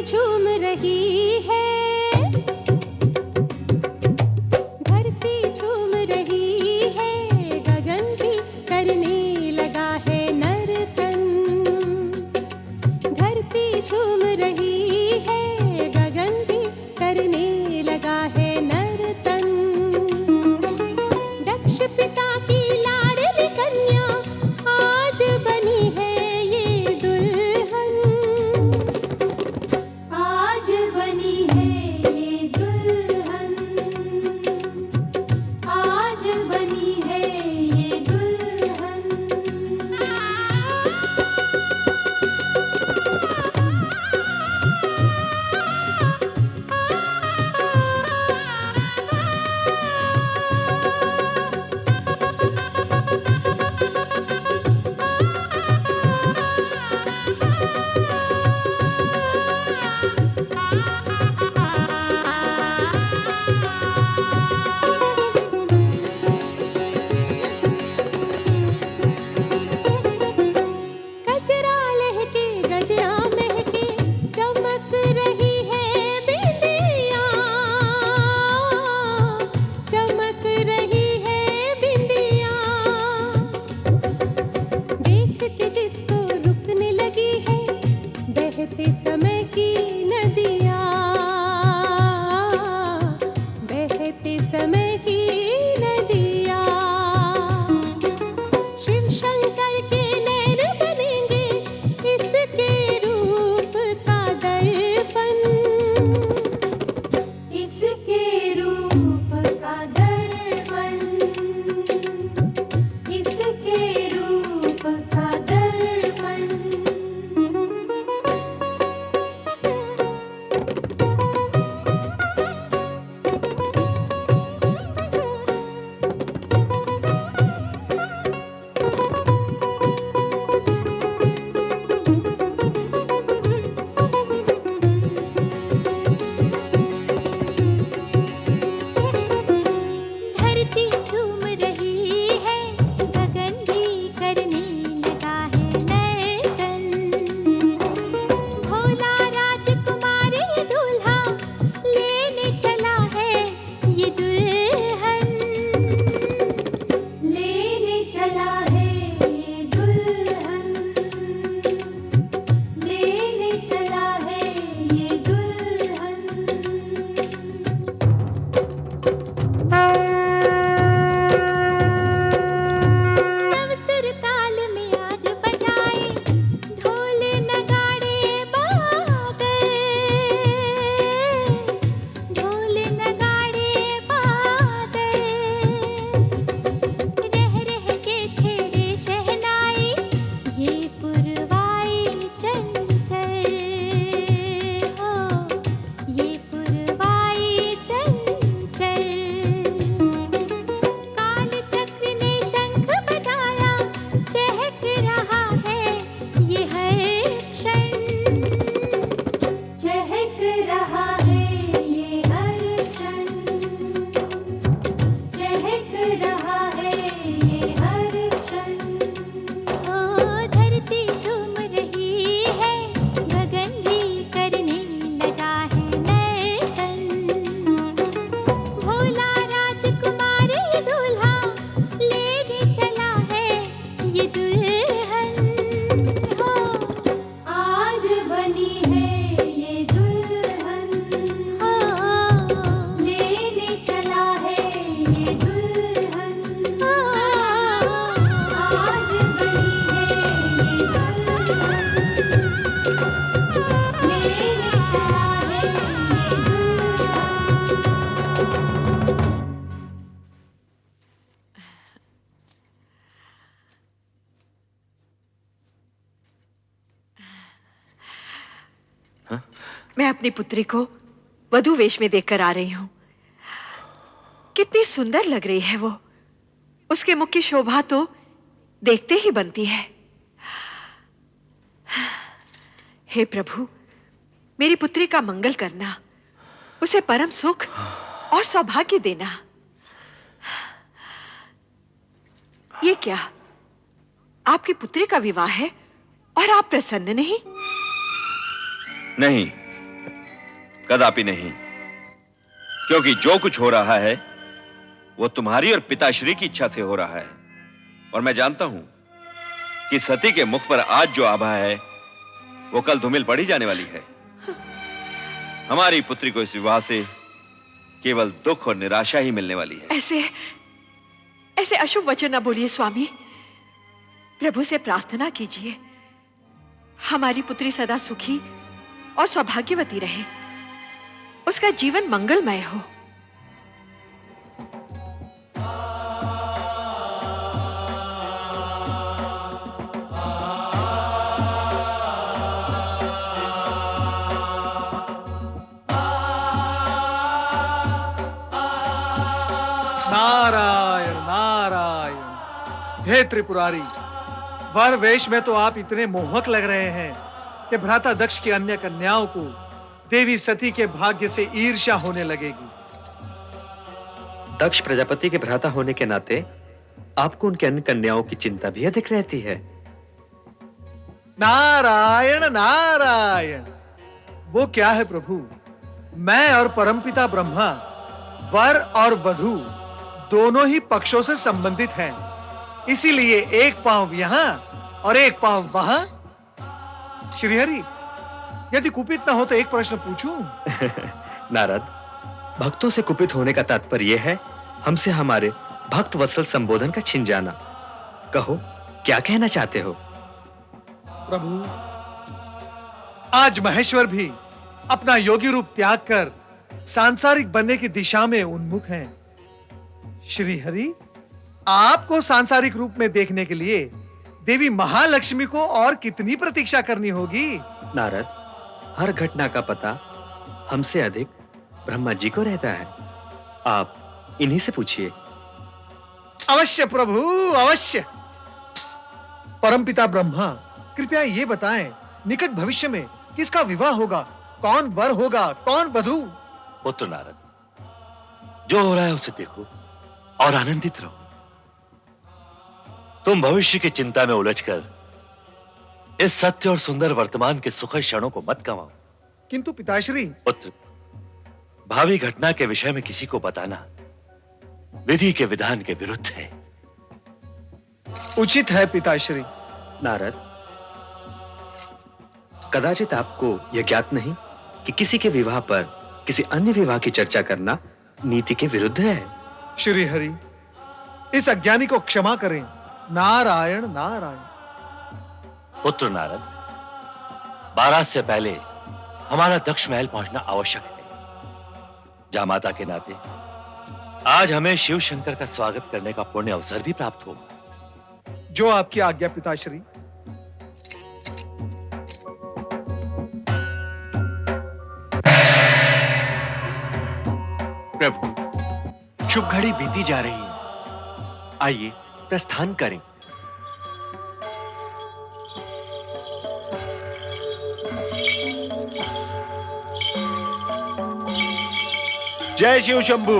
झूम रही है, धरती समय की नदिया। शिव शंकर के नैन बनेंगे इसके रूप का दर्पण, इसके रूप का दर्पण, इसके रूप का दर्पण। धरती झूम रही है, गगन भी करने लगा है नर्तन। भोला राजकुमारी दूल्हा लेने चला है ये दुल्हन, लेने चला है ये दुल्हन, लेने चला है ये दुल्हन। नव सुर ताल में आज बजाए ढोल नगाड़े बादल, ढोल नगाड़े बादल। रह रह के छेड़े शहनाई ये पुरवाई चंचल हो, ये पुरवाई चंचल। काल चक्र ने शंख बजाया, चहक रहा है ये हर क्षण, चहक रहा है ये हर क्षण, चहक रहा है ये हर क्षण। ओ धरती झूम रही है, गगन भी करने लगा है नर्तन। भोला राजकुमारी दूल्हा लेने चला है ये दुल्हन हो, आज बनी है ये दुल्हन हो, लेने चला है ये दुल्हन हो, आज बनी है ये दुल्हन, लेने चला है ये दुल्हन। मैं अपनी पुत्री को वधू वेश में देखकर आ रही हूं। कितनी सुंदर लग रही है वो। उसके मुख की शोभा तो देखते ही बनती है। हे प्रभु, मेरी पुत्री का मंगल करना, उसे परम सुख और सौभाग्य देना। ये क्या, आपकी पुत्री का विवाह है और आप प्रसन्न नहीं? नहीं, कदापि नहीं। क्योंकि जो कुछ हो रहा है वो तुम्हारी और पिताश्री की इच्छा से हो रहा है। और मैं जानता हूं कि सती के मुख पर आज जो आभा है वो कल धूमिल पड़ी जाने वाली है। हमारी पुत्री को इस विवाह से केवल दुख और निराशा ही मिलने वाली है। ऐसे अशुभ वचन न बोलिए स्वामी। प्रभु से प्रार्थना कीजिए, हमारी पुत्री सदा सुखी और सौभाग्यवती रहे, उसका जीवन मंगलमय हो। नारायण नारायण। हे त्रिपुरारी, वर वेश में तो आप इतने मोहक लग रहे हैं कि भ्राता दक्ष की अन्य कन्याओं को देवी सती के भाग्य से ईर्ष्या होने लगेगी। दक्ष प्रजापति के भ्राता होने के नाते आपको उनके अन्य कन्याओं की चिंता भी अधिक रहती है। नारायण नारायण। वो क्या है प्रभु, मैं और परमपिता ब्रह्मा वर और वधू दोनों ही पक्षों से संबंधित हैं। इसीलिए एक पांव यहां और एक पांव वहां। श्रीहरि, यदि कुपित न हो तो एक प्रश्न पूछूं? नारद, भक्तों से कुपित होने का तात्पर्य यह है हमसे हमारे भक्त वत्सल संबोधन का छिन जाना। कहो, क्या कहना चाहते हो? प्रभु, आज महेश्वर भी अपना योगी रूप त्याग कर सांसारिक बनने की दिशा में उन्मुख हैं। श्री हरि, आपको सांसारिक रूप में देखने के लिए देवी महालक्ष्मी को और कितनी प्रतीक्षा करनी होगी? नारद, हर घटना का पता हमसे अधिक ब्रह्मा जी को रहता है। आप इन्हीं से पूछिए। अवश्य प्रभु, अवश्य। परमपिता ब्रह्मा, कृपया ये बताएं, निकट भविष्य में किसका विवाह होगा? कौन वर होगा, कौन वधू? पुत्र नारद, जो हो रहा है उसे देखो और आनंदित रहो। तुम भविष्य की चिंता में उलझकर इस सत्य और सुंदर वर्तमान के सुखद क्षणों को मत गंवाओ। किंतु पिताश्री। पुत्र, भावी घटना के विषय में किसी को बताना विधि के विधान के विरुद्ध है। उचित है पिताश्री। नारद, कदाचित आपको यह ज्ञात नहीं कि किसी के विवाह पर किसी अन्य विवाह की चर्चा करना नीति के विरुद्ध है। श्री हरि, इस अज्ञानी को क्षमा करें। नारायण नारायण। पुत्र नारद, बारात से पहले हमारा दक्ष महल पहुंचना आवश्यक है। जामाता के नाते आज हमें शिव शंकर का स्वागत करने का पुण्य अवसर भी प्राप्त होगा। जो आपकी आज्ञा पिताश्री। प्रभु, शुभ घड़ी बीती जा रही है, आइए प्रस्थान करें। जय शिव शंभू।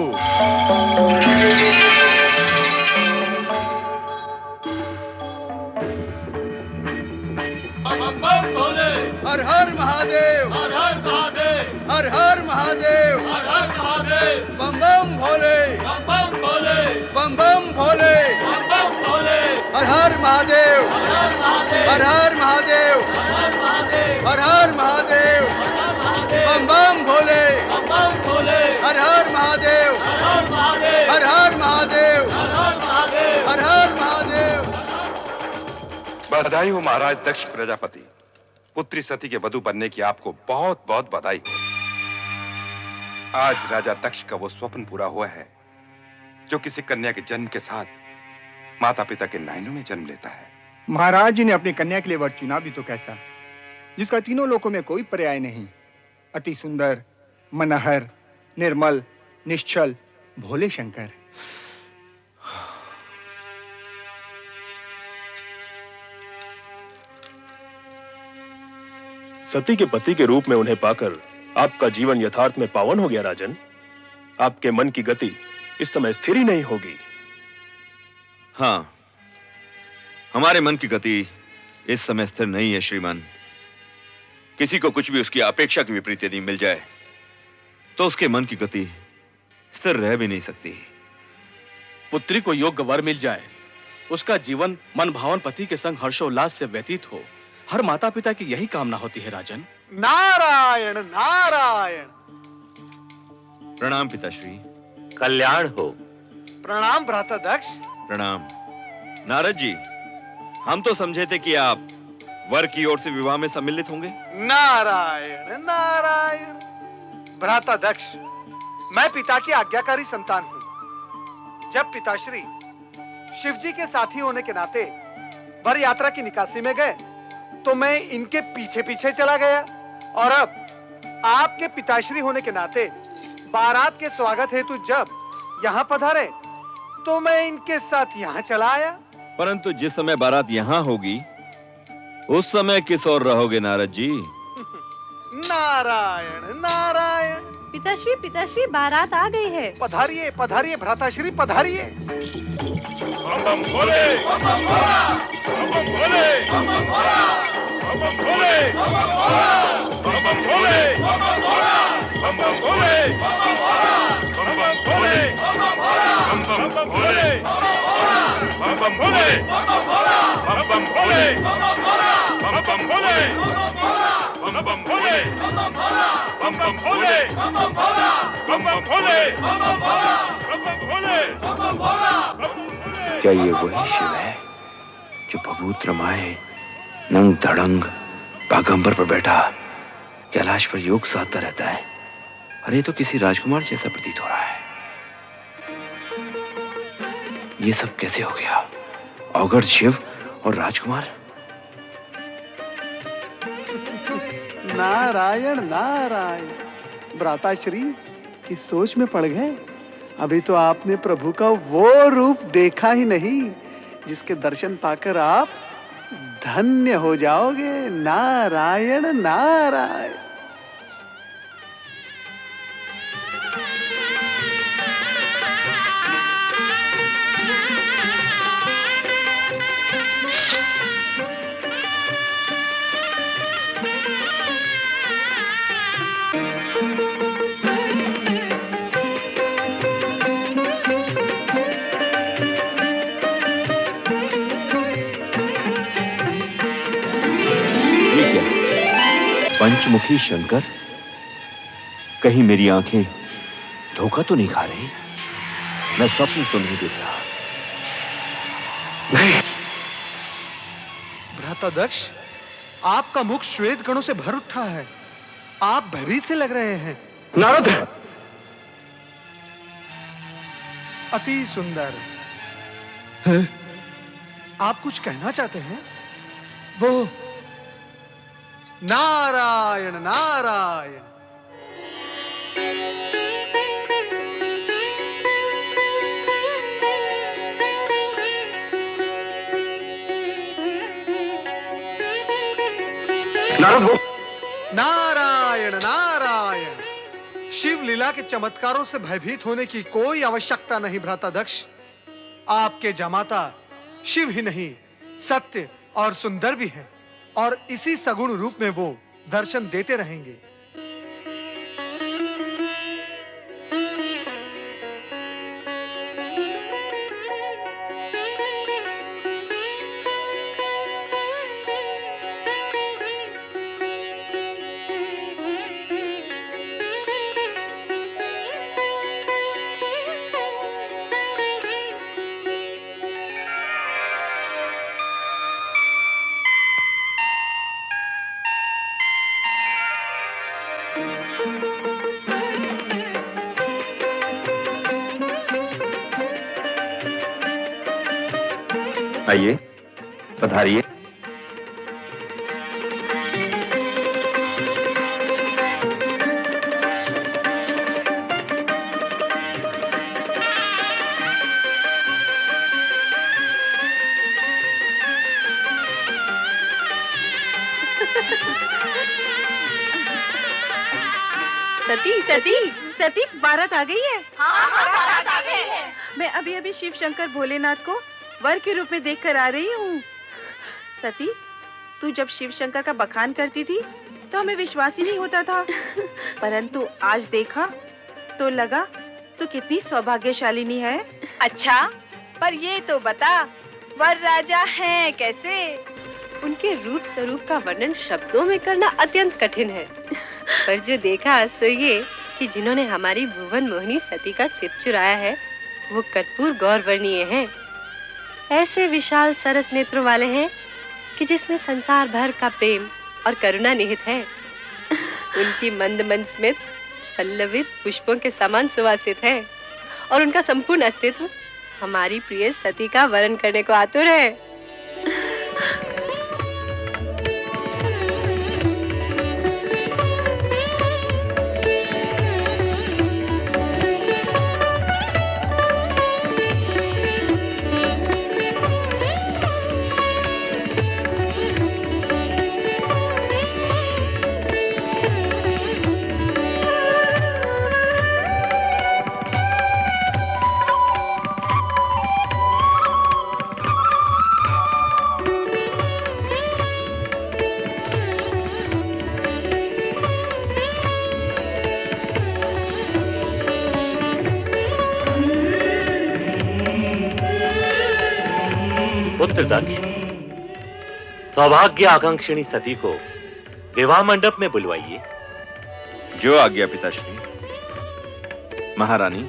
हर हर महादेव, हर हर महादेव, हर हर महादेव, हर हर महादेव, बम बम भोले, बम बम भोले, बम बम भोले, बम बम भोले, हर हर महादेव, हर हर महादेव, हर हर महादेव, बम बम भोले, बम बम भोले, हर हर महादेव, हर हर महादेव, हर हर महादेव। बधाई हो महाराज दक्ष प्रजापति। पुत्री सती के वधू बनने की आपको बहुत बहुत बधाई हो। आज राजा दक्ष का वो स्वप्न पूरा हुआ है जो किसी कन्या के जन्म के साथ माता पिता के नयनों में जन्म लेता है। महाराज जी ने अपनी कन्या के लिए वर चुना भी तो कैसा, जिसका तीनों लोकों में कोई पर्याय नहीं। अति सुंदर, मनहर, निर्मल, निश्चल, भोले शंकर। सती के पति के रूप में उन्हें पाकर आपका जीवन यथार्थ में पावन हो गया राजन। आपके मन की गति इस समय स्थिर ही नहीं होगी। हाँ, हमारे मन की गति इस समय स्थिर नहीं है श्रीमान। किसी को कुछ भी उसकी अपेक्षा की विपरीत यदि मिल जाए तो उसके मन की गति स्थिर रह भी नहीं सकती। पुत्री को योग्य वर मिल जाए, उसका जीवन मन भावन पति के संग हर्षोल्लास से व्यतीत हो, हर माता पिता की यही कामना होती है राजन। नारायण नारायण। प्रणाम पिताश्री। कल्याण हो। प्रणाम भ्राता दक्ष। प्रणाम। नारद जी, हम तो समझे थे कि आप वर की ओर से विवाह में सम्मिलित होंगे। नारायण नारायण। भ्राता दक्ष, मैं पिता की आज्ञाकारी संतान हूँ। जब पिताश्री शिव जी के साथी होने के नाते वर यात्रा की निकासी में गए तो मैं इनके पीछे पीछे चला गया, और अब आपके पिताश्री होने के नाते बारात के स्वागत हेतु जब यहाँ पधारे तो मैं इनके साथ यहाँ चला आया। परंतु जिस समय बारात यहाँ होगी उस समय किस ओर रहोगे नारद जी? नारायण नारायण। पिताश्री पिताश्री, बारात आ गई है। पधारिए पधारिए भ्राताश्री, पधारिए। बम बम भोले, बम बम भोला, बम बम भोले, बम बम भोला, बम बम भोले, बम बम भोले, बम बम भोला, बम बम भोले, बम बम भोले, बम बम भोले, बम बम भोले, बम बम भोले, बम बम भोले, बम बम भोले, बम बम भोले, बम बम भोले, बम बम भोले, बम बम भोला, बम बम भोले, बम बम भोला, बम बम भोले, बम बम भोला, बम बम भोले, बम बम भोला। क्या ये वही शिव है जो भभूत रमाए नंग धड़ंग बागंबर पर बैठा कैलाश पर योग साधता रहता है? अरे तो किसी राजकुमार जैसा प्रतीत हो रहा है। ये सब कैसे हो गया? अवगढ़ शिव और राजकुमार। नारायण नारायण, भ्राताश्री की सोच में पड़ गए। अभी तो आपने प्रभु का वो रूप देखा ही नहीं जिसके दर्शन पाकर आप धन्य हो जाओगे। नारायण नारायण। पंचमुखी शंकर, कहीं मेरी आंखें धोखा तो नहीं खा रही? मैं स्वप्न तो नहीं देख रहा? नहीं। भ्रातादक्ष, आपका मुख श्वेत गणों से भर उठा है। आप भयभीत से लग रहे हैं। नारद, अति सुंदर है? आप कुछ कहना चाहते हैं? वो नारायण नारायण। नारायण नारायण। शिव लीला के चमत्कारों से भयभीत होने की कोई आवश्यकता नहीं भ्रातादक्ष। आपके जमाता शिव ही नहीं, सत्य और सुंदर भी है, और इसी सगुण रूप में वो दर्शन देते रहेंगे। आइए, पधारिए। सती सती सती, बारात आ गई है। हाँ, बारात आ गई है। मैं अभी अभी शिव शंकर भोलेनाथ को वर के रूप में देखकर आ रही हूँ। सती, तू जब शिव शंकर का बखान करती थी तो हमें विश्वास ही नहीं होता था, परंतु आज देखा तो लगा तू कितनी सौभाग्यशालिनी है। अच्छा, पर ये तो बता, वर राजा हैं कैसे? उनके रूप स्वरूप का वर्णन शब्दों में करना अत्यंत कठिन है, पर जो देखा सो ये कि जिन्होंने हमारी भुवन मोहिनी सती का चित्त चुराया है वो कर्पूर गौरवर्णीय हैं। ऐसे विशाल सरस नेत्रों वाले हैं कि जिसमें संसार भर का प्रेम और करुणा निहित है। उनकी मंद मंद स्मित पल्लवित पुष्पों के समान सुवासित है, और उनका संपूर्ण अस्तित्व हमारी प्रिय सती का वर्णन करने को आतुर है। पुत्र दक्ष, सौभाग्य आकांक्षिणी सती को विवाह मंडप में बुलवाइए। जो आज्ञा पिताश्री। महारानी।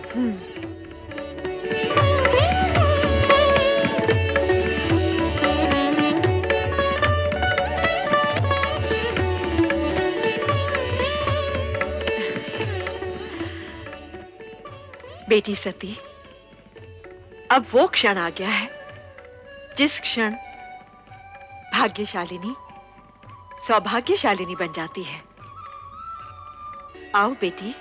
बेटी सती, अब वो क्षण आ गया है जिस क्षण भाग्यशालिनी सौभाग्यशालिनी बन जाती है। आओ बेटी।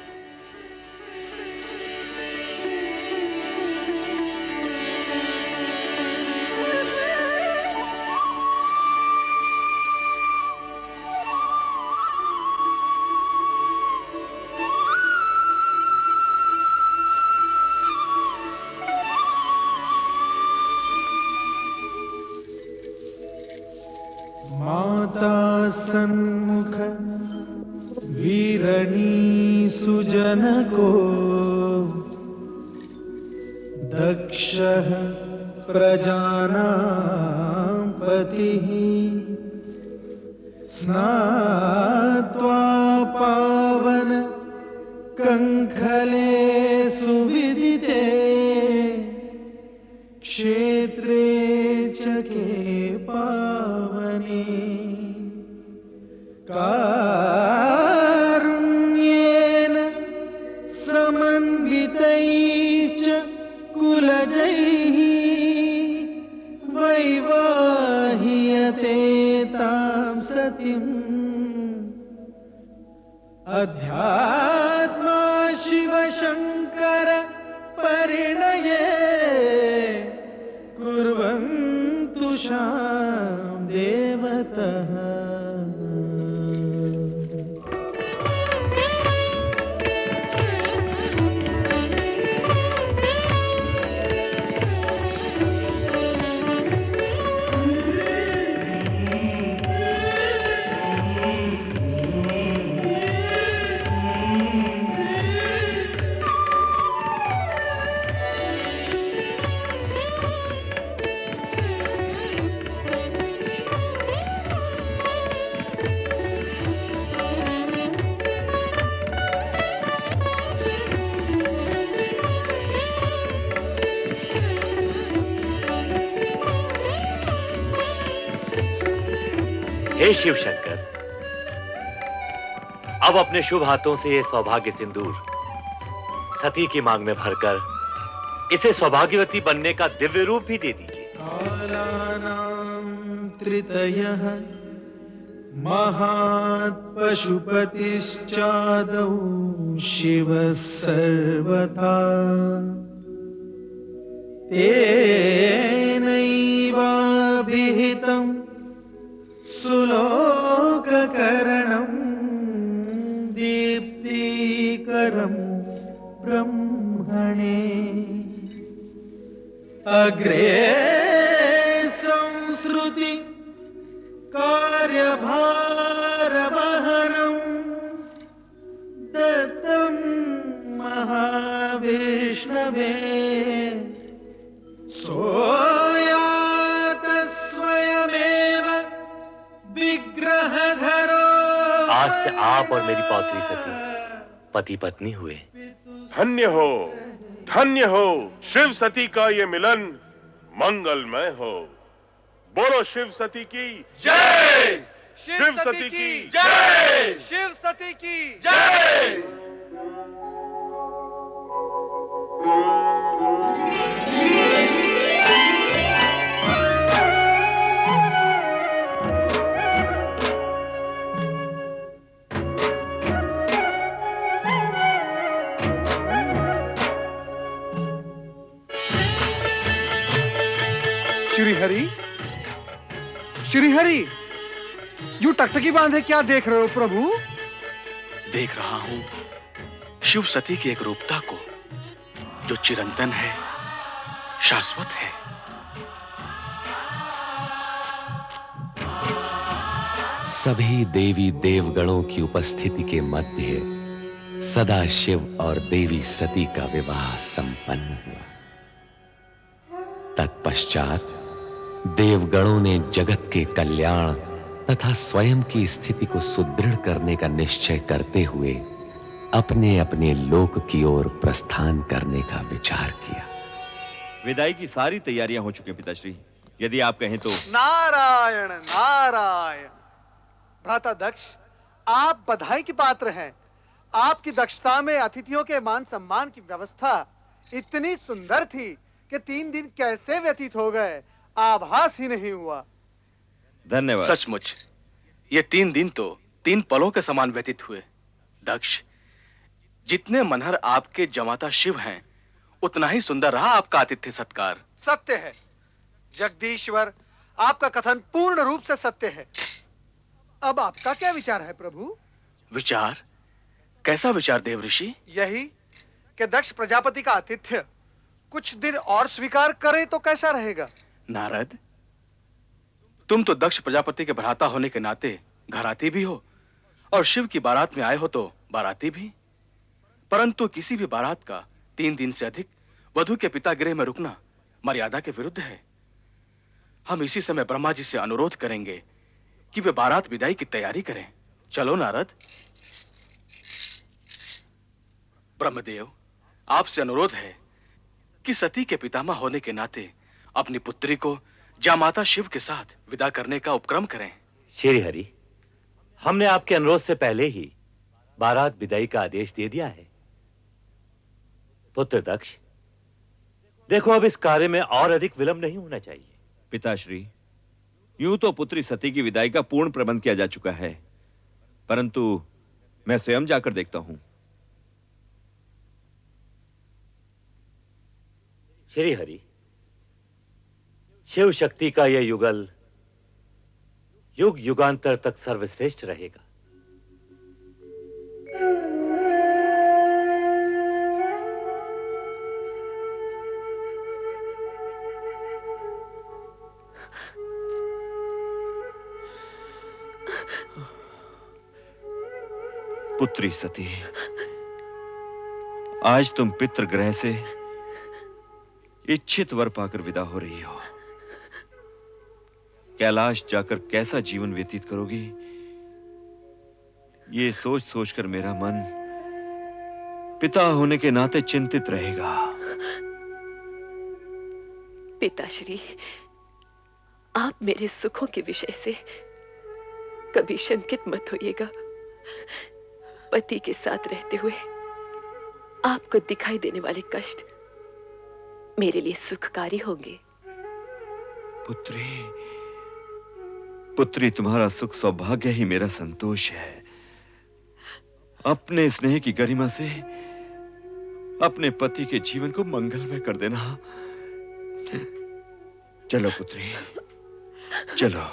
माता सन्मुख वीरणी सुजन को दक्षः प्रजानां पतिः स्नात्वा पावन कंखले सुविदिते क्षेत्रे चके पावने कारुण्येन समन्वितैश्च कुलजैः वैवाह्यते तां सतीम् अध्यात्मा शिवशङ्कर परिणये कुर्वन्तु शां देवतः। हे शिव शंकर, अब अपने शुभ हाथों से ये सौभाग्य सिंदूर सती की मांग में भरकर इसे सौभाग्यवती बनने का दिव्य रूप भी दे दीजिए। कालानां त्रितयः महात् पशुपतिश्चादौ शिवः सर्वथा तेनैवाभिहितं सुलोककरणं दीप्तिकरं ब्रह्मणे अग्रे संस्कृति कार्यभारवहनं दत्तं महाविष्णवे सोयात स्वयमेव विग्रहधरो। आज से आप और मेरी पौत्री सती पति पत्नी हुए। धन्य हो शिव सती का ये मिलन मंगलमय हो। बोलो शिव सती की जय। शिव सती की जय। शिव सती की जय। श्रीहरि, श्रीहरि, यूं टकटकी बांधे क्या देख रहे हो प्रभु? देख रहा हूं शिव सती की एक रूपता को जो चिरंतन है, शाश्वत है। सभी देवी देवगणों की उपस्थिति के मध्य सदा शिव और देवी सती का विवाह संपन्न हुआ। तत्पश्चात देवगणों ने जगत के कल्याण तथा स्वयं की स्थिति को सुदृढ़ करने का निश्चय करते हुए अपने अपने लोक की ओर प्रस्थान करने का विचार किया। विदाई की सारी तैयारियां हो चुकी हैं पिताश्री, यदि आप कहें तो। नारायण नारायण। भ्राता दक्ष, आप बधाई के पात्र हैं। आपकी दक्षता में अतिथियों के मान सम्मान की व्यवस्था इतनी सुंदर थी कि 3 दिन कैसे व्यतीत हो गए आभास ही नहीं हुआ। धन्यवाद। सचमुच ये 3 दिन तो 3 पलों के समान व्यतीत हुए। दक्ष, जितने मनहर आपके जमाता शिव हैं, उतना ही सुंदर रहा आपका आतिथ्य सत्कार। सत्य है जगदीश्वर, आपका कथन पूर्ण रूप से सत्य है। अब आपका क्या विचार है प्रभु? विचार? कैसा विचार देव ऋषि? यही कि दक्ष प्रजापति का आतिथ्य कुछ दिन और स्वीकार करे तो कैसा रहेगा? नारद, तुम तो दक्ष प्रजापति के भ्राता होने के नाते घराती भी हो और शिव की बारात में आए हो तो बाराती भी। परंतु किसी भी बारात का 3 दिन से अधिक वधु के पिता गृह में रुकना मर्यादा के विरुद्ध है। हम इसी समय ब्रह्मा जी से अनुरोध करेंगे कि वे बारात विदाई की तैयारी करें। चलो नारद। ब्रह्मदेव, आपसे अनुरोध है कि सती के पितामह होने के नाते अपनी पुत्री को जामाता शिव के साथ विदा करने का उपक्रम करें। श्री हरि, हमने आपके अनुरोध से पहले ही बारात विदाई का आदेश दे दिया है। पुत्र दक्ष, देखो अब इस कार्य में और अधिक विलंब नहीं होना चाहिए। पिताश्री, यूं तो पुत्री सती की विदाई का पूर्ण प्रबंध किया जा चुका है, परंतु मैं स्वयं जाकर देखता हूं। श्री हरि, शिव शक्ति का यह युगल युग युगांतर तक सर्वश्रेष्ठ रहेगा। पुत्री सती, आज तुम पितृगृह से इच्छित वर पाकर विदा हो रही हो। कैलाश जाकर कैसा जीवन व्यतीत करोगी, ये सोच सोचकर मेरा मन पिता होने के नाते चिंतित रहेगा। पिताश्री, आप मेरे सुखों के विषय से कभी शंकित मत होइएगा। पति के साथ रहते हुए आपको दिखाई देने वाले कष्ट मेरे लिए सुखकारी होंगे। पुत्री, पुत्री, तुम्हारा सुख सौभाग्य ही मेरा संतोष है। अपने स्नेह की गरिमा से अपने पति के जीवन को मंगलमय कर देना। चलो पुत्री, चलो।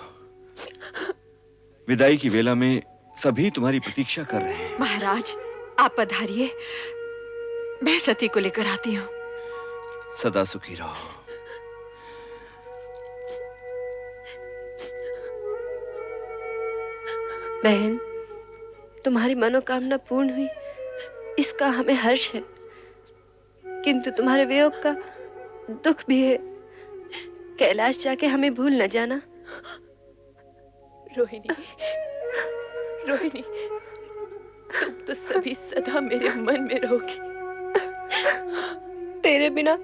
विदाई की वेला में सभी तुम्हारी प्रतीक्षा कर रहे हैं। महाराज, आप पधारिए, मैं सती को लेकर आती हूँ। सदा सुखी रहो। बहन, तुम्हारी मनोकामना पूर्ण हुई, इसका हमें हर्ष है, किंतु तुम्हारे वियोग का दुख भी है। कैलाश जाके हमें भूल न जाना। रोहिणी, रोहिणी, तुम तो सभी सदा मेरे मन में रहोगी। तेरे बिना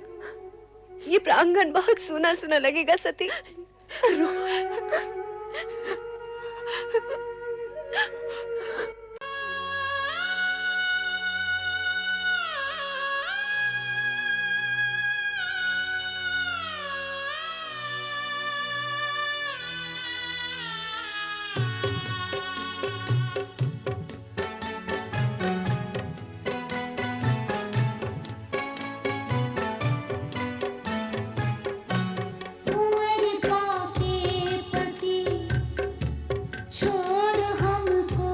ये प्रांगण बहुत सूना सूना लगेगा सती। छोड़ हमको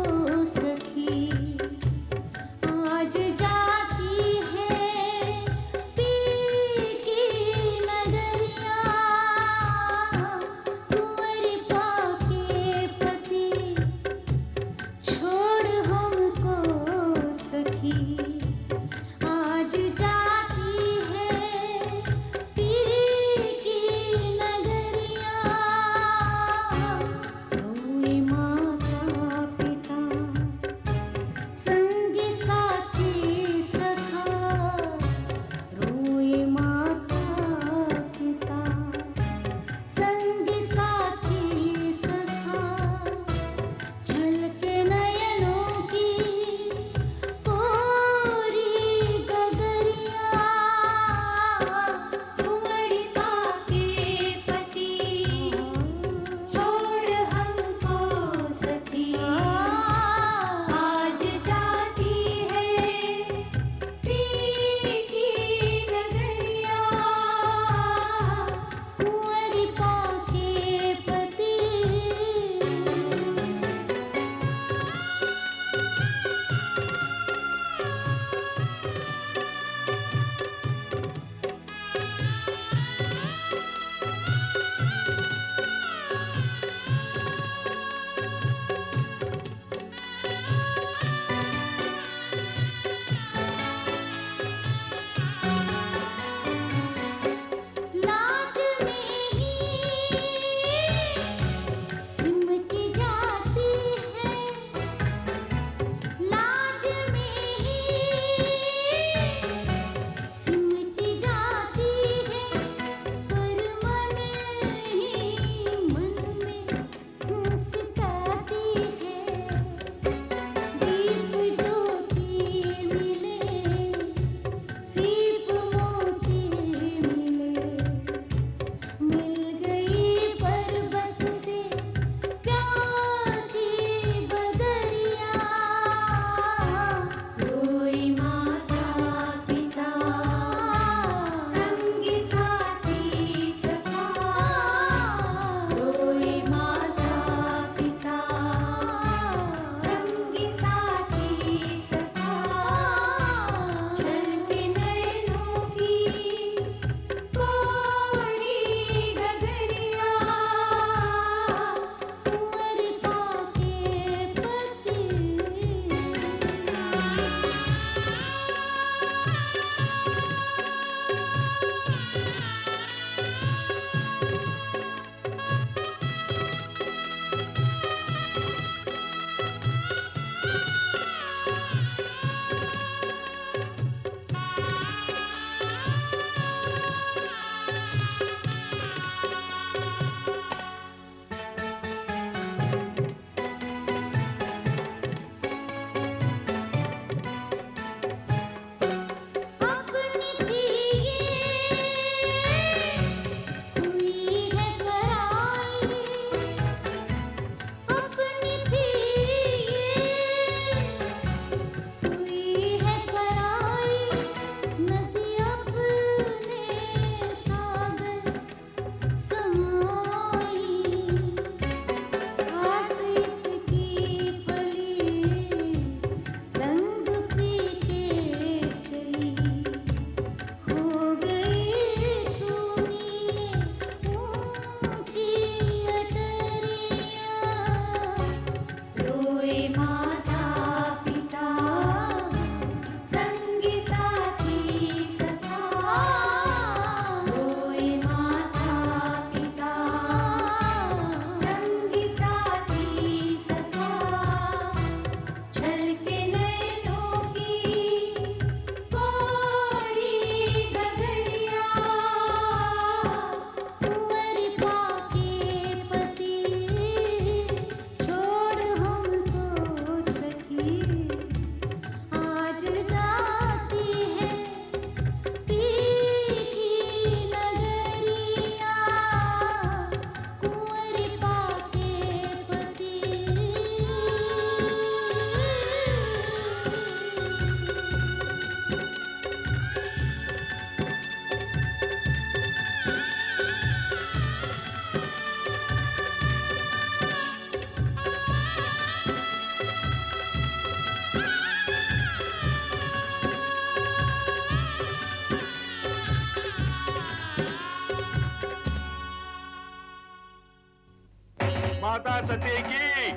माता सती की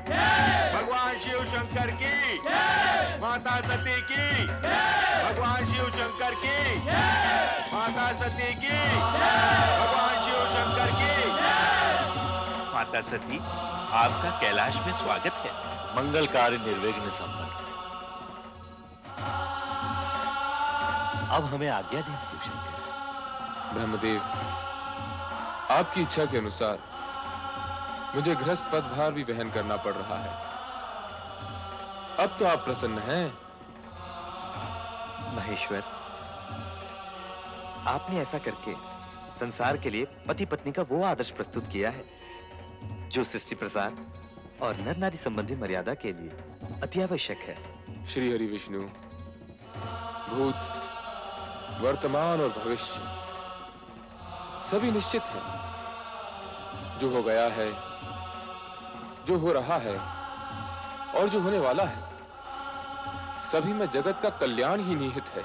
भगवान शिव शंकर की माता सती की भगवान शिव शंकर की माता सती की भगवान शिव शंकर की। माता सती, आपका कैलाश में स्वागत है। मंगल कार्य निर्विघ्न संपन्न। अब हमें आज्ञा दें शिवशंकर। ब्रह्मदेव, आपकी इच्छा के अनुसार मुझे गृहस्थ पदभार भी वहन करना पड़ रहा है। अब तो आप प्रसन्न हैं। महेश्वर, आपने ऐसा करके संसार के लिए पति पत्नी का वो आदर्श प्रस्तुत किया है जो सृष्टि प्रसार और नर नारी संबंधी मर्यादा के लिए अति आवश्यक है। श्री हरि विष्णु, भूत, वर्तमान और भविष्य सभी निश्चित है। जो हो गया है, जो हो रहा है और जो होने वाला है, सभी में जगत का कल्याण ही निहित है।